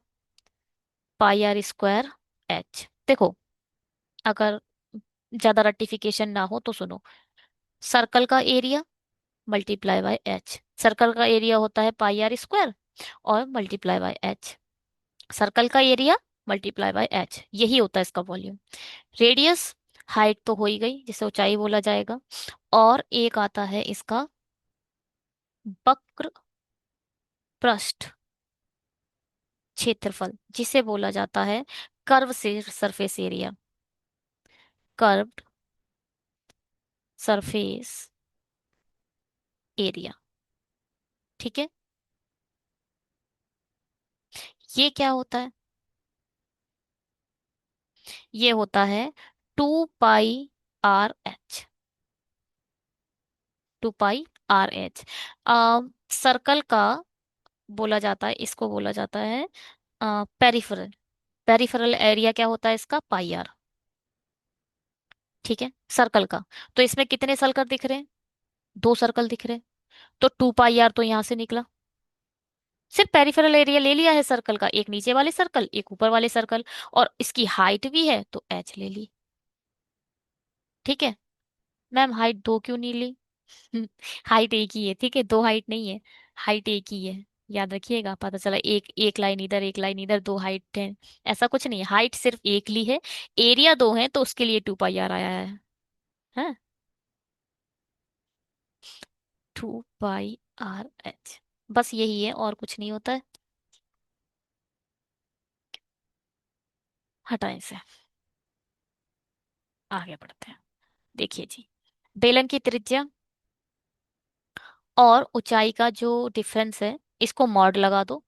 पाई आर स्क्वायर एच। देखो, अगर ज्यादा रट्टिफिकेशन ना हो तो सुनो। सर्कल का area multiply by H. Circle का एरिया होता है पाई आर स्क्वायर, और मल्टीप्लाई बाय एच। सर्कल का एरिया मल्टीप्लाई बाय एच, यही होता है इसका वॉल्यूम। रेडियस, हाइट तो हो ही गई, जिसे ऊंचाई बोला जाएगा। और एक आता है इसका वक्र पृष्ठ क्षेत्रफल, जिसे बोला जाता है कर्व से surface area. Curved surface area. ठीक है। ये क्या होता है? ये होता है 2 पाई आर एच। 2 पाई आर एच। सर्कल का बोला जाता है, इसको बोला जाता है पेरिफेरल। पेरिफेरल एरिया क्या होता है इसका? पाई आर। ठीक है, सर्कल का। तो इसमें कितने सर्कल दिख रहे हैं? 2 सर्कल दिख रहे हैं। तो 2 पाई आर तो यहां से निकला। सिर्फ पेरिफेरल एरिया ले लिया है सर्कल का, एक नीचे वाले सर्कल एक ऊपर वाले सर्कल, और इसकी हाइट भी है तो एच ले ली। ठीक है। मैम हाइट दो क्यों नहीं ली? हाइट एक ही है, ठीक है, दो हाइट नहीं है। हाइट एक ही है, याद रखिएगा। पता चला एक एक लाइन इधर एक लाइन इधर, दो हाइट है। ऐसा कुछ नहीं है, हाइट सिर्फ एक ली है। एरिया दो है तो उसके लिए 2 पाई आर आया है। हाँ, 2 पाई आर एच, बस यही है, और कुछ नहीं होता है। हटाएं से, आगे बढ़ते हैं। देखिए जी, बेलन की त्रिज्या और ऊंचाई का जो डिफरेंस है, इसको मॉड लगा दो।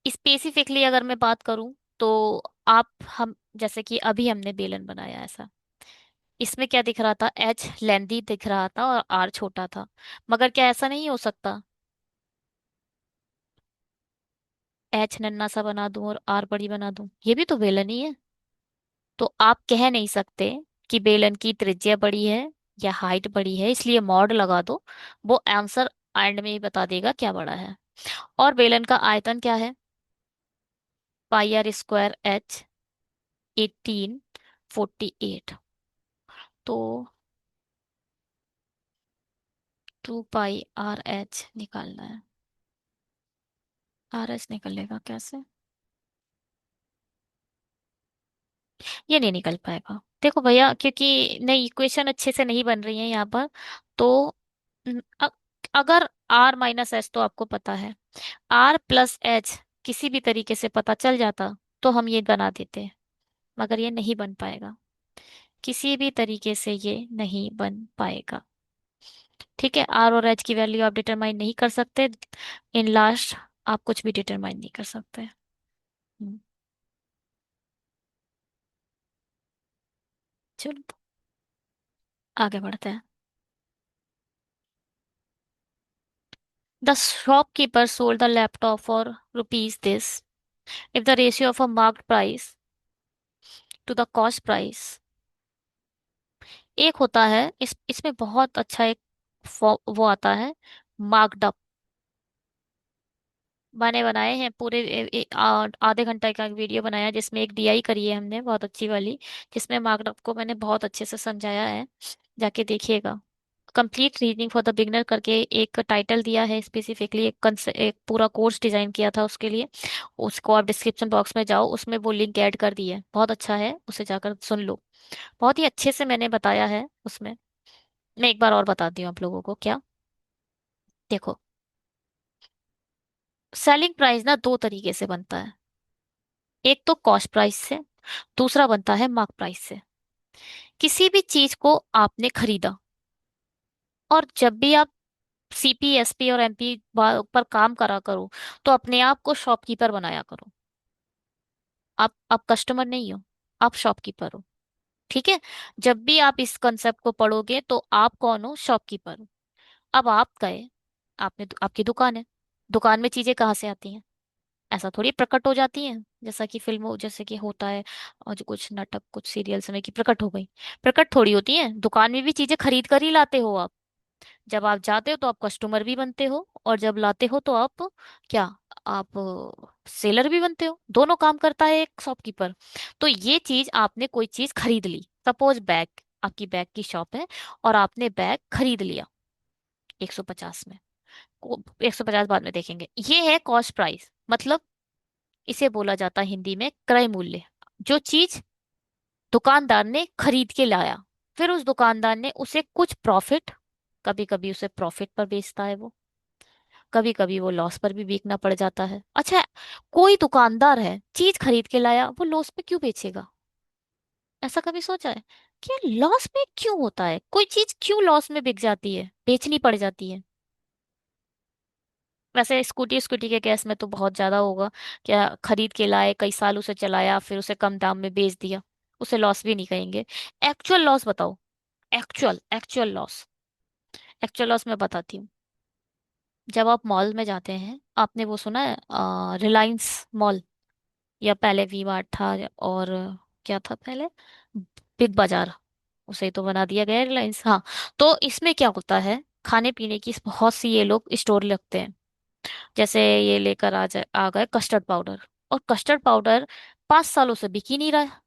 स्पेसिफिकली अगर मैं बात करूं तो आप, हम जैसे कि अभी हमने बेलन बनाया ऐसा, इसमें क्या दिख रहा था? एच लेंदी दिख रहा था और आर छोटा था। मगर क्या ऐसा नहीं हो सकता, एच नन्ना सा बना दूं और आर बड़ी बना दूं? ये भी तो बेलन ही है। तो आप कह नहीं सकते कि बेलन की त्रिज्या बड़ी है या हाइट बड़ी है, इसलिए मॉड लगा दो। वो आंसर एंड में ही बता देगा क्या बड़ा है। और बेलन का आयतन क्या है? पाई आर स्क्वायर एच 1848। तो 2 पाई आर एच निकालना है। आर एच निकलेगा कैसे? ये नहीं निकल पाएगा, देखो भैया, क्योंकि नहीं, इक्वेशन अच्छे से नहीं बन रही है यहाँ पर। तो अगर R - S तो आपको पता है, R+H किसी भी तरीके से पता चल जाता तो हम ये बना देते, मगर ये नहीं बन पाएगा। किसी भी तरीके से ये नहीं बन पाएगा। ठीक है, आर और एच की वैल्यू आप डिटरमाइन नहीं कर सकते। इन लास्ट आप कुछ भी डिटरमाइन नहीं कर सकते। हम्म। चलो आगे बढ़ते हैं। The shopkeeper sold the laptop for rupees this if the ratio of a marked price to the cost price. एक होता है इसमें बहुत अच्छा एक वो आता है, मार्कड। मैंने बनाए हैं पूरे आधे घंटे का एक वीडियो बनाया जिसमें एक डीआई करी है हमने बहुत अच्छी वाली, जिसमें मार्कअप को मैंने बहुत अच्छे से समझाया है। जाके देखिएगा। Complete reading for the beginner करके एक टाइटल दिया है, स्पेसिफिकली एक पूरा कोर्स डिजाइन किया था उसके लिए। उसको आप डिस्क्रिप्शन बॉक्स में जाओ, उसमें वो लिंक ऐड कर दी है, बहुत अच्छा है, उसे जाकर सुन लो। बहुत ही अच्छे से मैंने बताया है उसमें। मैं एक बार और बताती हूँ आप लोगों को क्या। देखो, सेलिंग प्राइस ना दो तरीके से बनता है। एक तो कॉस्ट प्राइस से, दूसरा बनता है मार्क प्राइस से। किसी भी चीज को आपने खरीदा, और जब भी आप सीपी एसपी और एमपी पर काम करा करो, तो अपने आप को शॉपकीपर बनाया करो। आप कस्टमर नहीं हो, आप शॉपकीपर हो। ठीक है। जब भी आप इस कंसेप्ट को पढ़ोगे तो आप कौन हो, शॉपकीपर हो। अब आप गए, आपकी दुकान है, दुकान में चीजें कहाँ से आती हैं, ऐसा थोड़ी प्रकट हो जाती हैं जैसा कि फिल्मों जैसे कि होता है, और जो कुछ नाटक कुछ सीरियल्स में कि प्रकट हो गई। प्रकट थोड़ी होती हैं, दुकान में भी चीजें खरीद कर ही लाते हो आप। जब आप जाते हो तो आप कस्टमर भी बनते हो, और जब लाते हो तो आप क्या, आप सेलर भी बनते हो। दोनों काम करता है एक शॉपकीपर। तो ये चीज, आपने कोई चीज खरीद ली, सपोज बैग, आपकी बैग की शॉप है, और आपने बैग खरीद लिया 150 में। 150 बाद में देखेंगे। ये है कॉस्ट प्राइस, मतलब इसे बोला जाता है हिंदी में क्रय मूल्य। जो चीज दुकानदार ने खरीद के लाया, फिर उस दुकानदार ने उसे कुछ प्रॉफिट, कभी कभी उसे प्रॉफिट पर बेचता है वो, कभी कभी वो लॉस पर भी बेचना पड़ जाता है। अच्छा, कोई दुकानदार है, चीज खरीद के लाया, वो लॉस में क्यों बेचेगा? ऐसा कभी सोचा है कि लॉस में क्यों होता है, कोई चीज क्यों लॉस में बिक जाती है, बेचनी पड़ जाती है? वैसे स्कूटी स्कूटी के केस में तो बहुत ज्यादा होगा। क्या, खरीद के लाए, कई साल उसे चलाया, फिर उसे कम दाम में बेच दिया, उसे लॉस भी नहीं कहेंगे। एक्चुअल लॉस बताओ, actual actual loss. Actual loss मैं बताती हूँ। जब आप मॉल में जाते हैं, आपने वो सुना है रिलायंस मॉल, या पहले वी मार्ट था, और क्या था पहले, बिग बाजार, उसे ही तो बना दिया गया है रिलायंस। हाँ। तो इसमें क्या होता है, खाने पीने की बहुत सी ये लोग स्टोर लगते हैं। जैसे ये लेकर आ गए कस्टर्ड पाउडर, और कस्टर्ड पाउडर 5 सालों से बिक ही नहीं रहा है।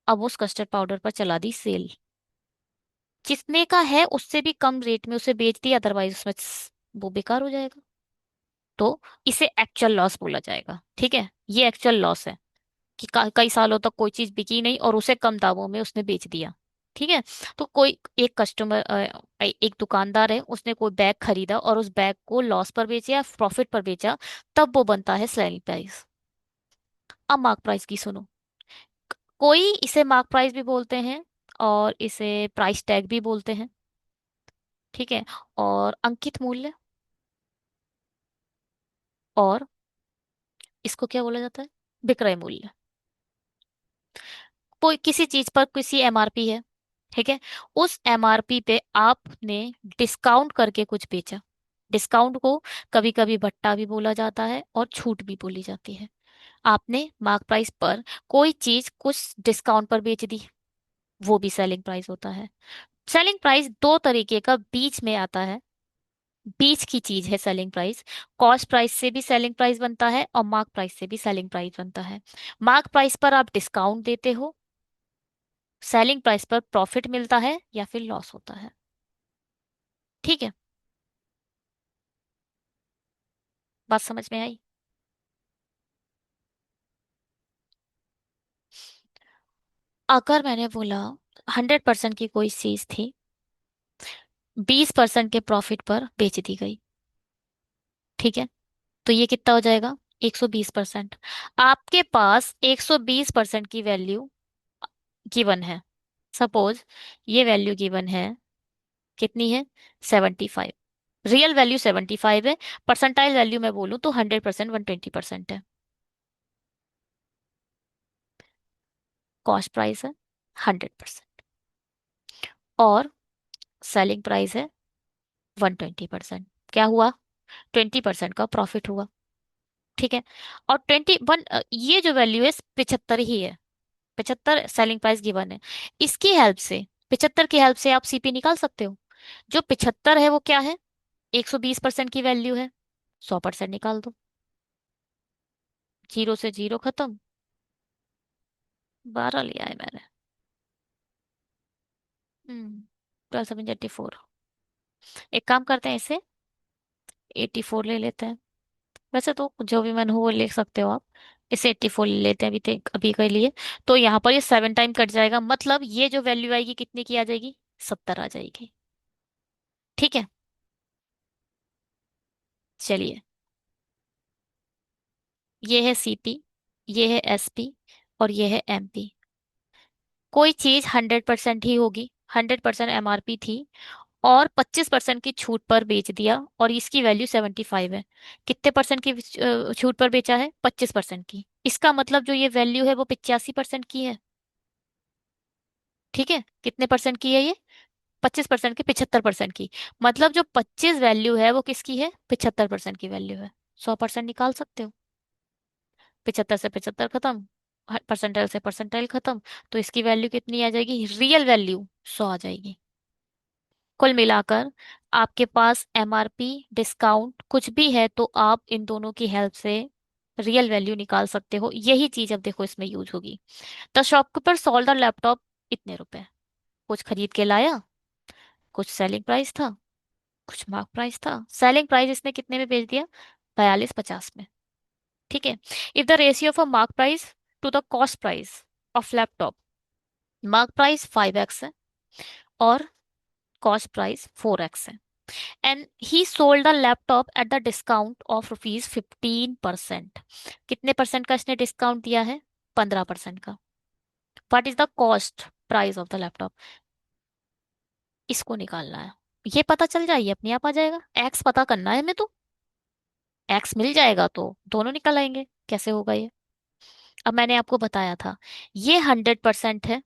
अब उस कस्टर्ड पाउडर पर चला दी सेल, जितने का है उससे भी कम रेट में उसे बेच दिया, अदरवाइज उसमें वो बेकार हो जाएगा। तो इसे एक्चुअल लॉस बोला जाएगा। ठीक है, ये एक्चुअल लॉस है कि कई सालों तक कोई चीज बिकी नहीं और उसे कम दामों में उसने बेच दिया। ठीक है। तो कोई एक कस्टमर, एक दुकानदार है, उसने कोई बैग खरीदा और उस बैग को लॉस पर बेचा या प्रॉफिट पर बेचा, तब वो बनता है सेलिंग प्राइस। अब मार्क प्राइस की सुनो। कोई इसे मार्क प्राइस भी बोलते हैं, और इसे प्राइस टैग भी बोलते हैं। ठीक है। और अंकित मूल्य, और इसको क्या बोला जाता है, विक्रय मूल्य। कोई किसी चीज पर किसी एमआरपी है, ठीक है, उस एमआरपी पे आपने डिस्काउंट करके कुछ बेचा। डिस्काउंट को कभी कभी भट्टा भी बोला जाता है और छूट भी बोली जाती है। आपने मार्क प्राइस पर कोई चीज कुछ डिस्काउंट पर बेच दी, वो भी सेलिंग प्राइस होता है। सेलिंग प्राइस दो तरीके का बीच में आता है, बीच की चीज है सेलिंग प्राइस। कॉस्ट प्राइस से भी सेलिंग प्राइस बनता है, और मार्क प्राइस से भी सेलिंग प्राइस बनता है। मार्क प्राइस पर आप डिस्काउंट देते हो, सेलिंग प्राइस पर प्रॉफिट मिलता है या फिर लॉस होता है। ठीक है, बात समझ में आई? अगर मैंने बोला 100% की कोई चीज थी, 20% के प्रॉफिट पर बेच दी गई, ठीक है, तो ये कितना हो जाएगा, 120%। आपके पास 120% की वैल्यू गिवन है। सपोज ये वैल्यू गिवन है, कितनी है, 75। रियल वैल्यू 75 है, परसेंटाइल वैल्यू मैं बोलूँ तो 100%, 120% है। कॉस्ट प्राइस है। 100%। और सेलिंग प्राइस है 120%। क्या हुआ? 20% का प्रॉफिट हुआ। ठीक है। और 21, ये जो वैल्यू है 75 ही है। 75 सेलिंग प्राइस गिवन है। इसकी हेल्प से, 75 की हेल्प से आप सीपी निकाल सकते हो। जो 75 है वो क्या है? 120% की वैल्यू है। 100% निकाल दो। जीरो से जीरो खत्म। 12 लिया है मैंने। 12 7 84। एक काम करते हैं, इसे 84 ले लेते हैं। वैसे तो जो भी मन हो वो ले सकते हो आप। इसे 84 ले लेते हैं अभी तक, अभी के लिए। तो यहाँ पर ये 7 टाइम कट जाएगा, मतलब ये जो वैल्यू आएगी कितने की आ जाएगी? 70 आ जाएगी। ठीक है। चलिए, ये है सीपी, ये है एसपी, और ये है एमपी। कोई चीज 100% ही होगी, 100% एमआरपी थी, और 25% की छूट पर बेच दिया, और इसकी वैल्यू 75 है। कितने परसेंट की छूट पर बेचा है? 25% की। इसका मतलब जो ये वैल्यू है वो 85% की है। ठीक है, कितने परसेंट की है ये? 25% की, 75% की। मतलब जो 25 वैल्यू है वो किसकी है? 75% की वैल्यू है। 100% निकाल सकते हो। 75 से 75 खत्म, परसेंटाइल से परसेंटाइल खत्म। तो इसकी वैल्यू कितनी आ जाएगी? रियल वैल्यू 100 आ जाएगी। कुल मिलाकर आपके पास एमआरपी, डिस्काउंट कुछ भी है तो आप इन दोनों की हेल्प से रियल वैल्यू निकाल सकते हो। यही चीज अब देखो इसमें यूज होगी। The shopkeeper sold the laptop इतने रुपए। कुछ खरीद के लाया, कुछ सेलिंग प्राइस था, कुछ मार्क प्राइस था। सेलिंग प्राइस इसने कितने में बेच दिया? 42.50 में। ठीक है। If the ratio of a mark price to the cost price of laptop, mark price 5x है और कॉस्ट प्राइस 4x है, and he sold the laptop at the discount of rupees 15%। कितने परसेंट का इसने डिस्काउंट दिया है? 15% का। What is the cost price of the laptop? इसको निकालना है। ये पता चल जाए, ये अपने आप आ जाएगा। एक्स पता करना है हमें तो। एक्स मिल जाएगा तो दोनों निकल आएंगे। कैसे होगा ये? अब मैंने आपको बताया था, ये 100% है,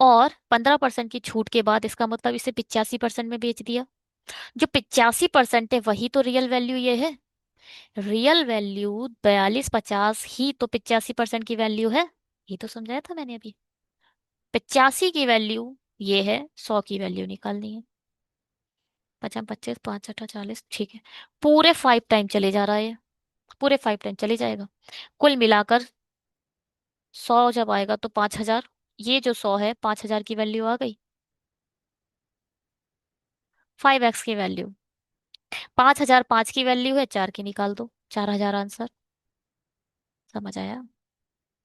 और 15% की छूट के बाद इसका मतलब इसे 85% में बेच दिया। जो 85% है वही तो रियल वैल्यू ये है। रियल वैल्यू 42.50 ही तो 85% की वैल्यू है। ये तो समझाया था मैंने अभी। 85 की वैल्यू ये है, 100 की वैल्यू निकालनी है। 50 25 5 8 40, ठीक है। पूरे 5 टाइम चले जा रहा है ये। पूरे 5 टाइम चले जाएगा। कुल मिलाकर 100 जब आएगा तो 5,000। ये जो 100 है, 5,000 की वैल्यू आ गई। 5x की वैल्यू, 5,000 5 की वैल्यू है, 4 की निकाल दो, 4,000 आंसर। समझ आया?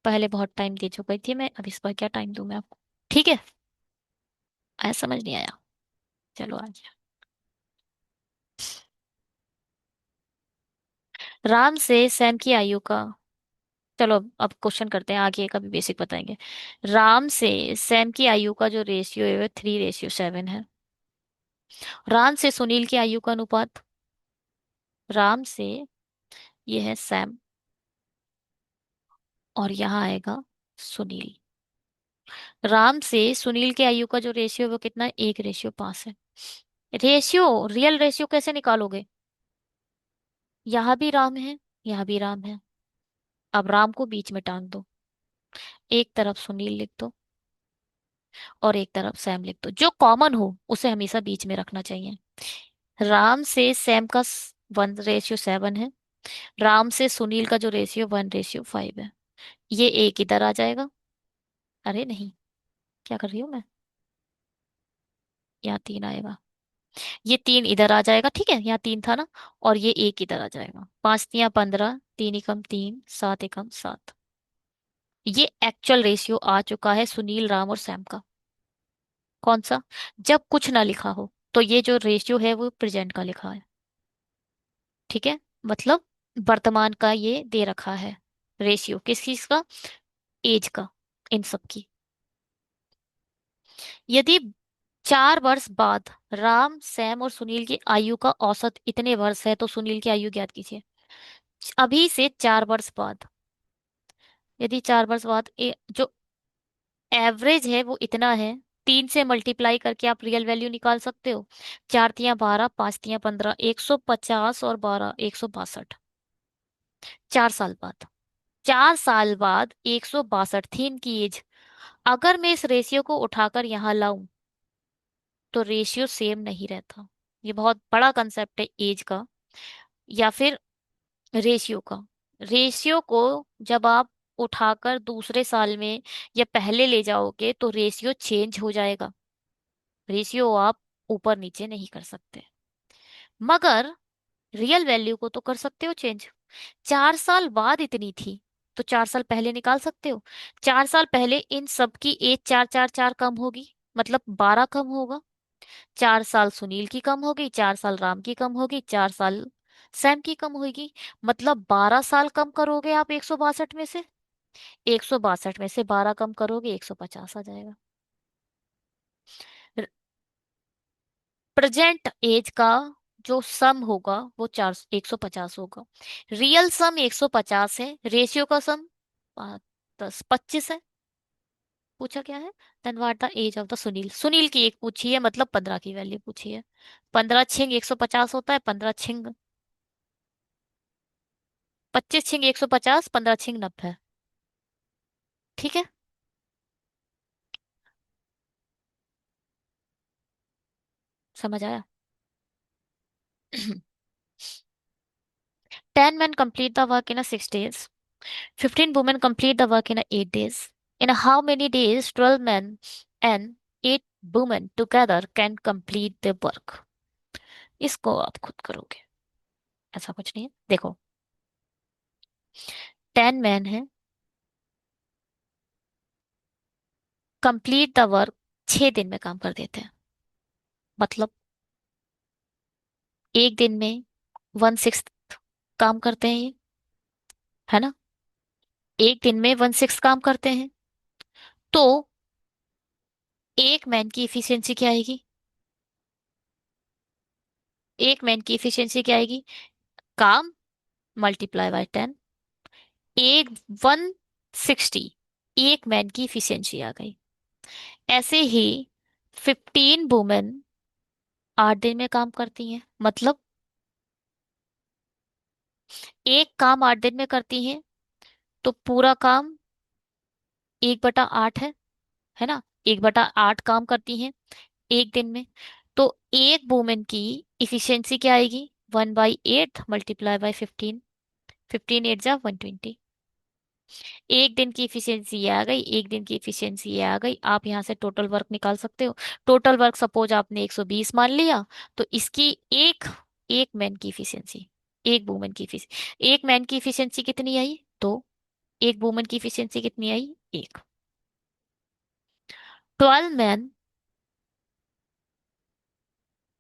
पहले बहुत टाइम दे चुकी थी मैं, अब इस बार क्या टाइम दूं मैं आपको? ठीक है। आया? समझ नहीं आया? चलो आ गया। राम से सैम की आयु का, चलो अब क्वेश्चन करते हैं, आगे का भी बेसिक बताएंगे। राम से सैम की आयु का जो रेशियो है वो 3:7 है। राम से सुनील की आयु का अनुपात, राम से, ये है सैम, और यहाँ आएगा सुनील। राम से सुनील की आयु का जो रेशियो है वो कितना है? 1:5 है। रेशियो, रियल रेशियो कैसे निकालोगे? यहाँ भी राम है, यहाँ भी राम है। अब राम को बीच में टांग दो। एक तरफ सुनील लिख दो और एक तरफ सैम लिख दो। जो कॉमन हो उसे हमेशा बीच में रखना चाहिए। राम से सैम का 1:7 है। राम से सुनील का जो रेशियो 1:5 है। ये एक इधर आ जाएगा। अरे नहीं, क्या कर रही हूँ मैं? यहाँ 3 आएगा। ये 3 इधर आ जाएगा, ठीक है, यहाँ 3 था ना। और ये एक इधर आ जाएगा। 5 3 15, 3 एकम 3, 7 एकम 7। ये एक्चुअल रेशियो आ चुका है सुनील, राम और सैम का। कौन सा? जब कुछ ना लिखा हो तो ये जो रेशियो है वो प्रेजेंट का लिखा है। ठीक है, मतलब वर्तमान का ये दे रखा है। रेशियो किस चीज का? एज का, इन सब की। यदि 4 वर्ष बाद राम, सैम और सुनील की आयु का औसत इतने वर्ष है तो सुनील की आयु ज्ञात कीजिए। अभी से 4 वर्ष बाद, यदि 4 वर्ष बाद जो एवरेज है वो इतना है, 3 से मल्टीप्लाई करके आप रियल वैल्यू निकाल सकते हो। 4 तियां 12, 5 तियां 15, 150 और 12, 162। 4 साल बाद, 4 साल बाद 162 थी इनकी एज। अगर मैं इस रेशियो को उठाकर यहां लाऊं तो रेशियो सेम नहीं रहता। ये बहुत बड़ा कंसेप्ट है एज का, या फिर रेशियो का। रेशियो को जब आप उठाकर दूसरे साल में या पहले ले जाओगे तो रेशियो चेंज हो जाएगा। रेशियो आप ऊपर नीचे नहीं कर सकते, मगर रियल वैल्यू को तो कर सकते हो चेंज। 4 साल बाद इतनी थी तो 4 साल पहले निकाल सकते हो। 4 साल पहले इन सब की एज 4 4 4 कम होगी, मतलब 12 कम होगा। 4 साल सुनील की कम होगी, 4 साल राम की कम होगी, 4 साल सैम की कम होगी। मतलब 12 साल कम करोगे आप 162 में से, 162 में से 12 कम करोगे 150 आ जाएगा। प्रेजेंट एज का जो सम होगा वो 150 होगा। रियल सम 150 है, रेशियो का सम 10 25 है। पूछा क्या है? Then what the age of the Sunil, Sunil की एक पूछी है, मतलब 15 की वैल्यू पूछी है। 15 छिंग 150 होता है, 15 छिंग 25 छिंग 150, 15 छिंग 90। ठीक है। समझ आया? 10 men complete the work in a 6 days. 15 women complete the work in a 8 days. In how many days 12 men and 8 women together can complete the work? इसको आप खुद करोगे, ऐसा कुछ नहीं है। देखो, 10 मैन है, कंप्लीट द वर्क 6 दिन में काम कर देते हैं। मतलब एक दिन में 1/6 काम करते हैं ये, है ना? एक दिन में 1/6 काम करते हैं, तो एक मैन की इफिशियंसी क्या आएगी? एक मैन की इफिशियंसी क्या आएगी? काम मल्टीप्लाई बाय 10, एक 160, एक मैन की इफिशियंसी आ गई। ऐसे ही 15 वुमेन 8 दिन में काम करती हैं, मतलब एक काम 8 दिन में करती हैं, तो पूरा काम 1/8 है ना? 1/8 काम करती हैं एक दिन में। तो एक वुमेन की इफिशियंसी क्या आएगी? 1/8 मल्टीप्लाई बाय 15, 15 8 जा 120। एक दिन की इफिशियंसी ये आ गई, एक दिन की इफिशियंसी ये आ गई। आप यहाँ से टोटल वर्क निकाल सकते हो। टोटल वर्क सपोज आपने 120 मान लिया, तो इसकी एक एक मैन की इफिशियंसी, एक वुमेन की इफिशियंसी, एक मैन की इफिशियंसी कितनी आई? 2। एक वुमेन की इफिशियंसी कितनी आई? 1। 12 मैन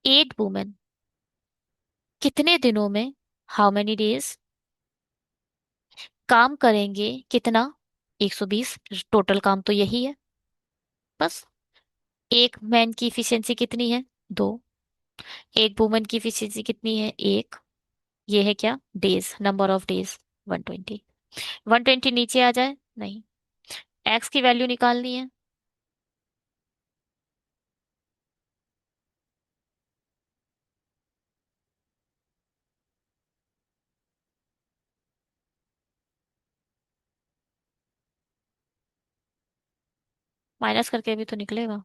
8 वुमेन कितने दिनों में, हाउ मेनी डेज, काम करेंगे कितना? 120। टोटल काम तो यही है बस। एक मैन की इफिशियंसी कितनी है? 2। एक वुमन की इफिशियंसी कितनी है? 1। ये है क्या? Days, number of days 120। 120 नीचे आ जाए? नहीं। एक्स की वैल्यू निकालनी है। माइनस करके भी तो निकलेगा।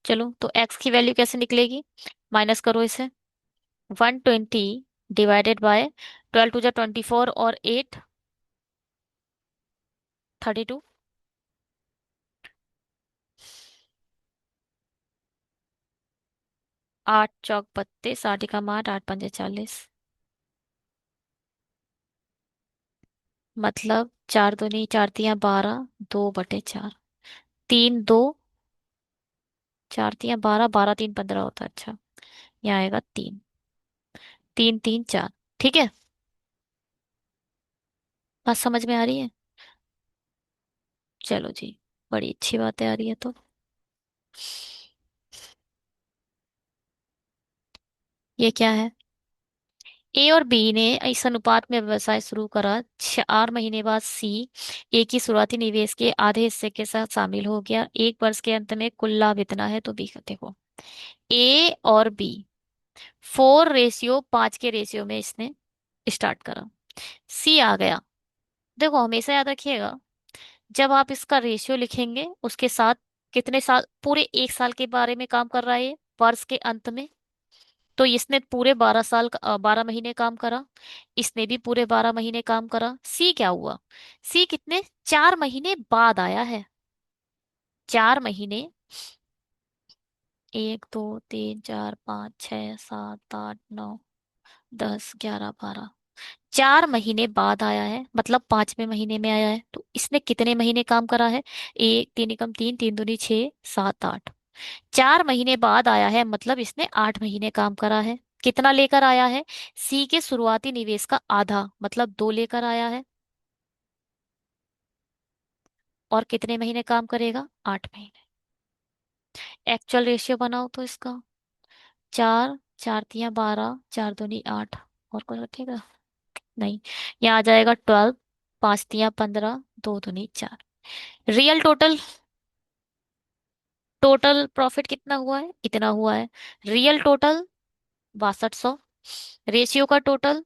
चलो, तो एक्स की वैल्यू कैसे निकलेगी? माइनस करो इसे। 120 डिवाइडेड बाय 12 2 जा 24 और 8 32। 8 चौक 32, 8 एकम 8, 8 पंजे 40। मतलब 4 दूनी 4 तियां 12, 2/4। 3 2, 4 तियां 12, 12 3 15 होता है। अच्छा, यहाँ आएगा 3, 3 3 4। ठीक है। बात समझ में आ रही है? चलो जी, बड़ी अच्छी बातें आ रही है तो। ये क्या है? ए और बी ने इस अनुपात में व्यवसाय शुरू करा। 4 महीने बाद सी ए की शुरुआती निवेश के आधे हिस्से के साथ शामिल हो गया। 1 वर्ष के अंत में कुल लाभ इतना है, तो बी का देखो। ए और बी 4:5 के रेशियो में इसने स्टार्ट करा। सी आ गया। देखो हमेशा याद रखिएगा, जब आप इसका रेशियो लिखेंगे उसके साथ कितने साल, पूरे 1 साल के बारे में काम कर रहा है ये, वर्ष के अंत में। तो इसने पूरे 12 साल 12 महीने काम करा। इसने भी पूरे 12 महीने काम करा। सी क्या हुआ? सी कितने 4 महीने बाद आया है। 4 महीने, 1 2 3 4 5 6 7 8 9 10 11 12, 4 महीने बाद आया है, मतलब 5वें महीने में आया है। तो इसने कितने महीने काम करा है? एक, तीन एकम तीन, तीन दूनी 6 7 8। 4 महीने बाद आया है, मतलब इसने 8 महीने काम करा है। कितना लेकर आया है? सी के शुरुआती निवेश का आधा, मतलब 2 लेकर आया है। और कितने महीने काम करेगा? 8 महीने। एक्चुअल रेशियो बनाओ तो इसका 4 4 तियां 12, 4 दूनी 8। और कुछ रखेगा? नहीं। यहाँ आ जाएगा 12, 5 तियां 15, 2 दूनी 4। रियल टोटल, टोटल प्रॉफिट कितना हुआ है? इतना हुआ है। Real total 6200। रेशियो का टोटल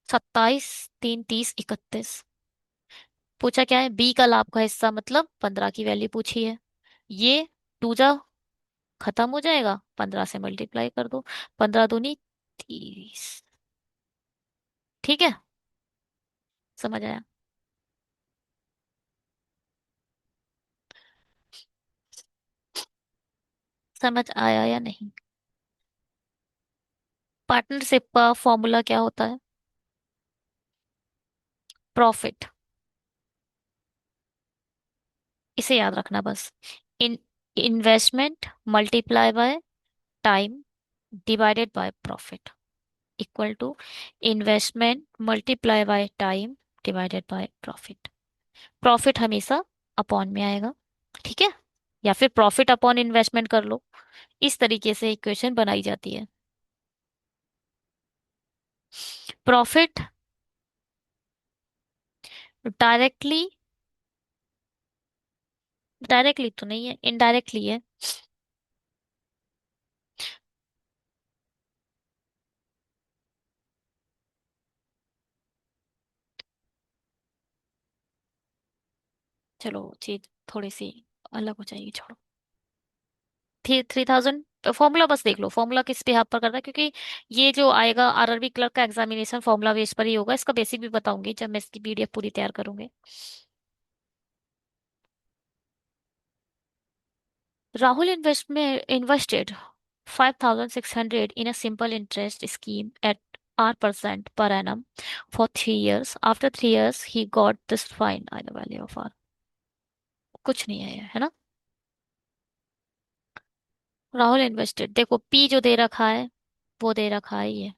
27, 3 30, 31। पूछा क्या है? बी का लाभ का हिस्सा, मतलब 15 की वैल्यू पूछी है। ये टू जा खत्म हो जाएगा, 15 से मल्टीप्लाई कर दो। 15 दूनी 30। ठीक है, समझ आया? समझ आया या नहीं? पार्टनरशिप का फॉर्मूला क्या होता है? प्रॉफिट। इसे याद रखना बस। In investment multiply by time divided by profit equal to investment multiply by time divided by profit. Profit हमेशा अपॉन में आएगा। ठीक है, या फिर प्रॉफिट अपॉन इन्वेस्टमेंट कर लो। इस तरीके से इक्वेशन बनाई जाती है। प्रॉफिट डायरेक्टली, डायरेक्टली तो नहीं है, इनडायरेक्टली है। चलो चीज थोड़ी सी अलग हो जाएगी, छोड़ो। 3000। फॉर्मूला बस देख लो, फॉर्मूला किस पे हाथ पर करता है, क्योंकि ये जो आएगा आरआरबी क्लर्क का एग्जामिनेशन फॉर्मूला बेस पर ही होगा। इसका बेसिक भी बताऊंगी जब मैं इसकी पीडीएफ पूरी तैयार करूंगी। Rahul invested 5600 in a simple interest scheme at R% per annum for 3 years. After 3 years, he got this fine by the value of R। कुछ नहीं है ये, है ना? राहुल इन्वेस्टेड, देखो पी जो दे रखा है वो दे रखा है ये।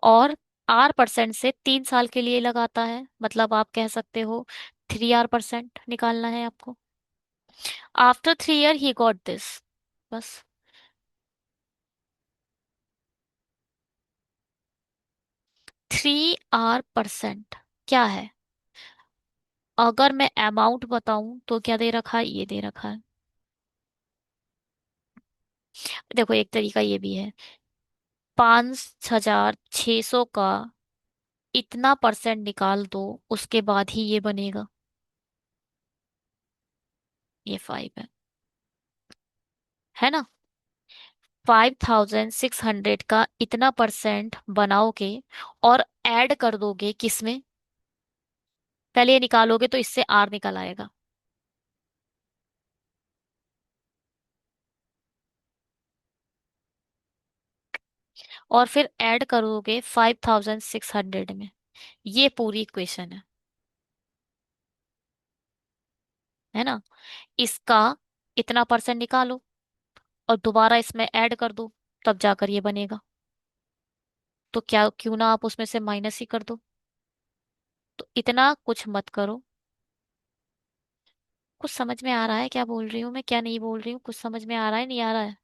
और R% से 3 साल के लिए लगाता है, मतलब आप कह सकते हो 3R% निकालना है आपको। After 3 year he got this, बस। 3R% क्या है? अगर मैं अमाउंट बताऊं तो क्या दे रखा है? ये दे रखा है। देखो एक तरीका ये भी है, 5600 का इतना परसेंट निकाल दो, उसके बाद ही ये बनेगा। ये 5 है ना? 5600 का इतना परसेंट बनाओगे और ऐड कर दोगे किसमें? पहले ये निकालोगे तो इससे आर निकल आएगा, और फिर ऐड करोगे 5600 में। ये पूरी इक्वेशन है ना? इसका इतना परसेंट निकालो और दोबारा इसमें ऐड कर दो, तब जाकर ये बनेगा। तो क्या, क्यों ना आप उसमें से माइनस ही कर दो। तो इतना कुछ मत करो, कुछ समझ में आ रहा है क्या बोल रही हूँ मैं, क्या नहीं बोल रही हूँ? कुछ समझ में आ रहा है, नहीं आ रहा है?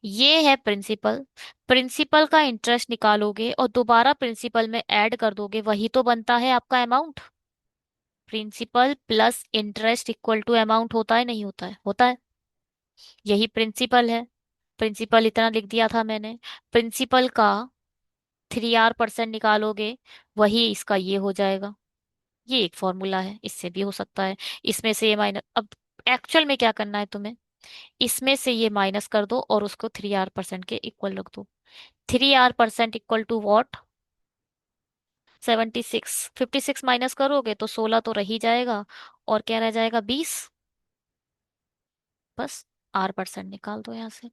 ये है प्रिंसिपल। प्रिंसिपल का इंटरेस्ट निकालोगे और दोबारा प्रिंसिपल में ऐड कर दोगे, वही तो बनता है आपका amount. Principal plus interest equal to amount होता है, नहीं होता है? होता है। यही प्रिंसिपल है। प्रिंसिपल इतना लिख दिया था मैंने। प्रिंसिपल का 3R% निकालोगे, वही इसका ये हो जाएगा। ये एक फॉर्मूला है, इससे भी हो सकता है। इसमें से ये माइनस, अब एक्चुअल में क्या करना है तुम्हें, इसमें से ये माइनस कर दो और उसको 3R% के इक्वल रख दो। 3R% equal to what? 76। 56 minus करोगे तो 16 तो रह ही जाएगा, और क्या रह जाएगा? 20। बस R% निकाल दो यहाँ से।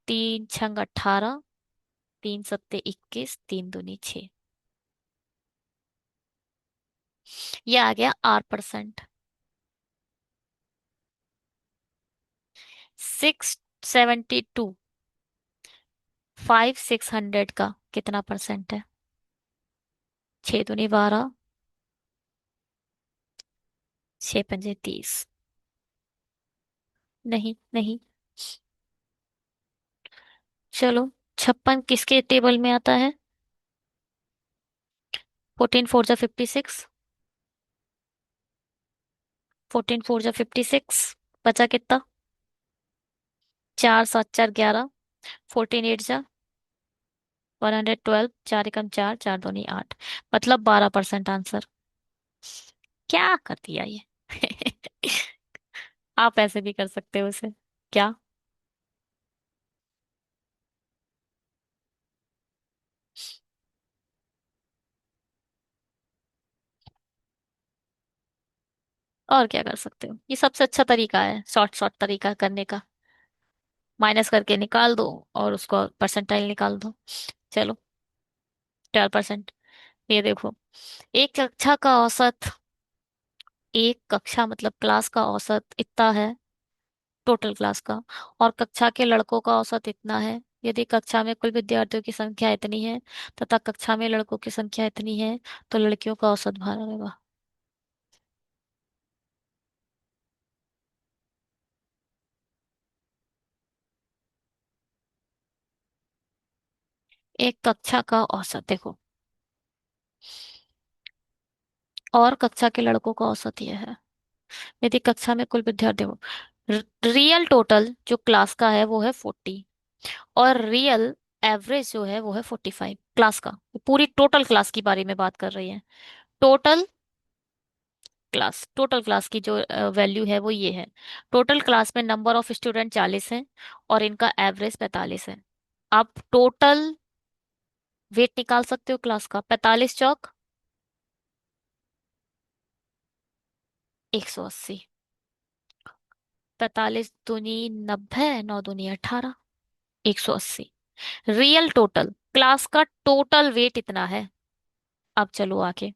3 छंग 18, 3 सत्ते 21, 3 दूनी 6। ये आ गया R%। 672। 600 का कितना परसेंट है? 6 दूनी 12, 6 पंजे 30। नहीं नहीं। चलो, 56 किसके टेबल में आता है? 14 4 जा 56। 14 4 जा 56। बचा कितना? 4 7 4 11। 14 8 जा 112। 4 एकम 4, 4 दूनी 8। मतलब 12% आंसर। क्या कर दिया ये? आप ऐसे भी कर सकते हो उसे। क्या? और क्या कर सकते हो, ये सबसे अच्छा तरीका है, शॉर्ट शॉर्ट तरीका करने का। माइनस करके निकाल दो और उसको परसेंटाइल निकाल दो। चलो, 12%। ये देखो, एक कक्षा का औसत, एक कक्षा मतलब क्लास का औसत इतना है, टोटल क्लास का। और कक्षा के लड़कों का औसत इतना है। यदि कक्षा में कुल विद्यार्थियों की संख्या इतनी है तथा कक्षा में लड़कों की संख्या इतनी है, तो लड़कियों का औसत भार होगा। एक कक्षा का औसत देखो, और कक्षा के लड़कों का औसत यह है। यदि कक्षा में कुल विद्यार्थी हो, रियल टोटल जो क्लास का है वो है 40, और रियल एवरेज जो है वो है 45 क्लास का। पूरी टोटल क्लास की बारे में बात कर रही है। टोटल क्लास, टोटल क्लास की जो वैल्यू है वो ये है। टोटल क्लास में नंबर ऑफ स्टूडेंट 40 है, और इनका एवरेज 45 है। आप टोटल वेट निकाल सकते हो क्लास का। 45 चौक 180। 45 दूनी 90, 9 दूनी 18, 180। रियल टोटल क्लास का टोटल वेट इतना है। अब चलो आगे।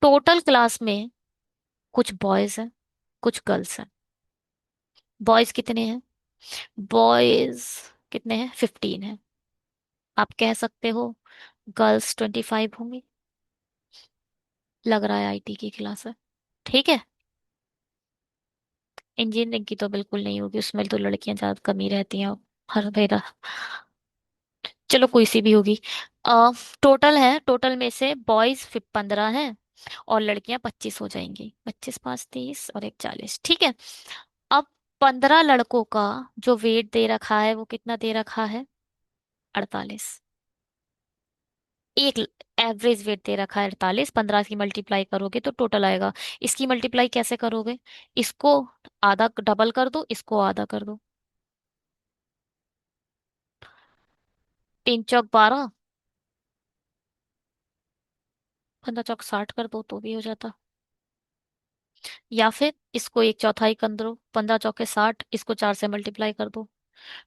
टोटल क्लास में कुछ बॉयज हैं, कुछ गर्ल्स हैं। बॉयज कितने हैं? बॉयज कितने हैं? 15 है। आप कह सकते हो गर्ल्स 25 होंगी। लग रहा है आईटी की क्लास है। ठीक है। इंजीनियरिंग की तो बिल्कुल नहीं होगी, उसमें तो लड़कियां ज्यादा कम ही रहती हैं। हर मेरा, चलो कोई सी भी होगी। टोटल है, टोटल में से बॉयज 15 है, और लड़कियां 25 हो जाएंगी। 25 5 30 और एक 40, ठीक है। अब 15 लड़कों का जो वेट दे रखा है वो कितना दे रखा है? 48। एक एवरेज वेट दे रखा है 48। 15 की मल्टीप्लाई करोगे तो टोटल आएगा। इसकी मल्टीप्लाई कैसे करोगे? इसको आधा डबल कर दो, इसको आधा कर दो। 3 चौक 12, 15 चौक 60 कर दो तो भी हो जाता। या फिर इसको एक चौथाई कर दो, 15 चौके 60, इसको 4 से मल्टीप्लाई कर दो।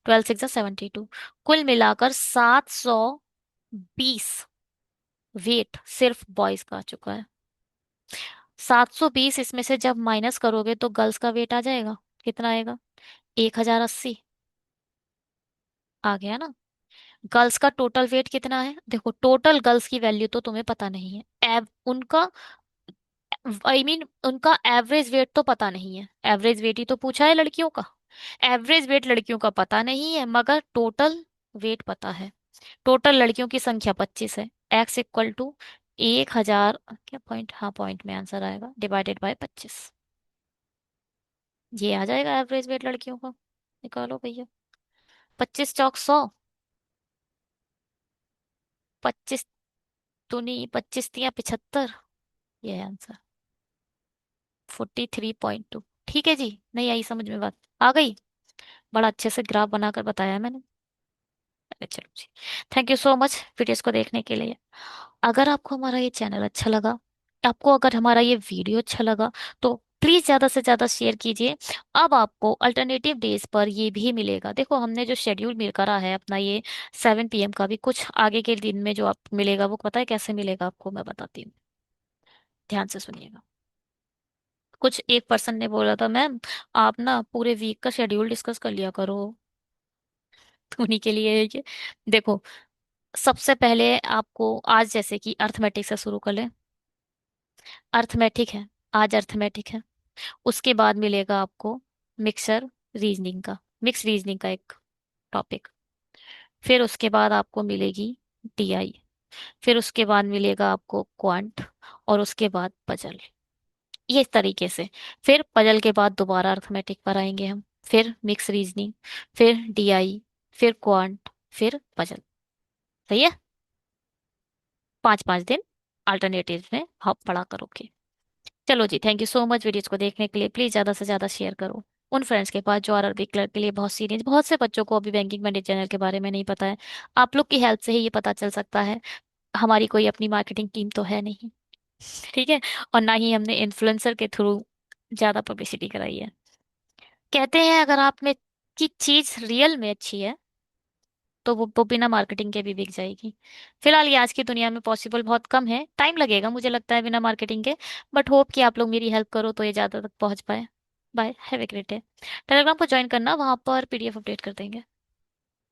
12 6 जा 72। कुल मिलाकर 720 वेट सिर्फ बॉयज का आ चुका है। 720, इसमें से जब माइनस करोगे तो गर्ल्स का वेट आ जाएगा। कितना आएगा? 1080। आ गया ना? गर्ल्स का टोटल वेट कितना है? देखो, टोटल गर्ल्स की वैल्यू तो तुम्हें पता नहीं है। एव उनका आई मीन उनका एवरेज वेट तो पता नहीं है, एवरेज वेट ही तो पूछा है लड़कियों का। एवरेज वेट लड़कियों का पता नहीं है, मगर टोटल वेट पता है। टोटल लड़कियों की संख्या 25 है। एक्स इक्वल टू 1,000, क्या पॉइंट, हाँ पॉइंट में आंसर आएगा, डिवाइडेड बाय 25। ये आ जाएगा एवरेज वेट लड़कियों का। निकालो भैया। 25 चौक 100। 25 दूनी 25 तिया 75। ये है आंसर। 43.2। ठीक है जी, नहीं आई समझ में बात? आ गई। बड़ा अच्छे से ग्राफ बनाकर बताया मैंने। अरे चलो जी, thank you so much videos को देखने के लिए। अगर आपको हमारा ये चैनल अच्छा लगा, आपको अगर हमारा ये वीडियो अच्छा लगा, तो प्लीज ज्यादा से ज्यादा शेयर कीजिए। अब आपको अल्टरनेटिव डेज पर ये भी मिलेगा, देखो हमने जो शेड्यूल मिल करा है अपना ये 7 PM का भी, कुछ आगे के दिन में जो आप मिलेगा वो पता है कैसे मिलेगा आपको, मैं बताती हूँ। ध्यान से सुनिएगा। कुछ एक पर्सन ने बोला था, मैम आप ना पूरे वीक का शेड्यूल डिस्कस कर लिया करो। तो उन्हीं के लिए है ये। देखो, सबसे पहले आपको आज जैसे कि अर्थमेटिक से शुरू कर ले। अर्थमेटिक है, आज अर्थमेटिक है। उसके बाद मिलेगा आपको मिक्सर रीजनिंग का, मिक्स रीजनिंग का एक टॉपिक। फिर उसके बाद आपको मिलेगी DI। फिर उसके बाद मिलेगा आपको क्वांट। और उसके बाद पजल। ये इस तरीके से। फिर पजल के बाद दोबारा अर्थमेटिक पर आएंगे हम। फिर मिक्स रीजनिंग। फिर DI। फिर क्वांट। फिर पजल। सही है। 5 5 दिन अल्टरनेटिव में आप पढ़ा करोगे। चलो जी, thank you so much videos को देखने के लिए। प्लीज ज्यादा से ज्यादा शेयर करो उन फ्रेंड्स के पास जो RRB क्लर्क के लिए बहुत सीरियस, बहुत से बच्चों को अभी बैंकिंग मैनेजर चैनल के बारे में नहीं पता है। आप लोग की हेल्प से ही ये पता चल सकता है। हमारी कोई अपनी मार्केटिंग टीम तो है नहीं। ठीक है। और ना ही हमने इन्फ्लुएंसर के थ्रू ज्यादा पब्लिसिटी कराई है। कहते हैं अगर आप में की चीज रियल में अच्छी है, तो वो बिना मार्केटिंग के भी बिक जाएगी। फिलहाल ये आज की दुनिया में पॉसिबल बहुत कम है, टाइम लगेगा मुझे लगता है बिना मार्केटिंग के। बट होप कि आप लोग मेरी हेल्प करो तो ये ज़्यादा तक पहुंच पाए। Bye, have a great day. Telegram को ज्वाइन करना, वहां पर PDF अपडेट कर देंगे।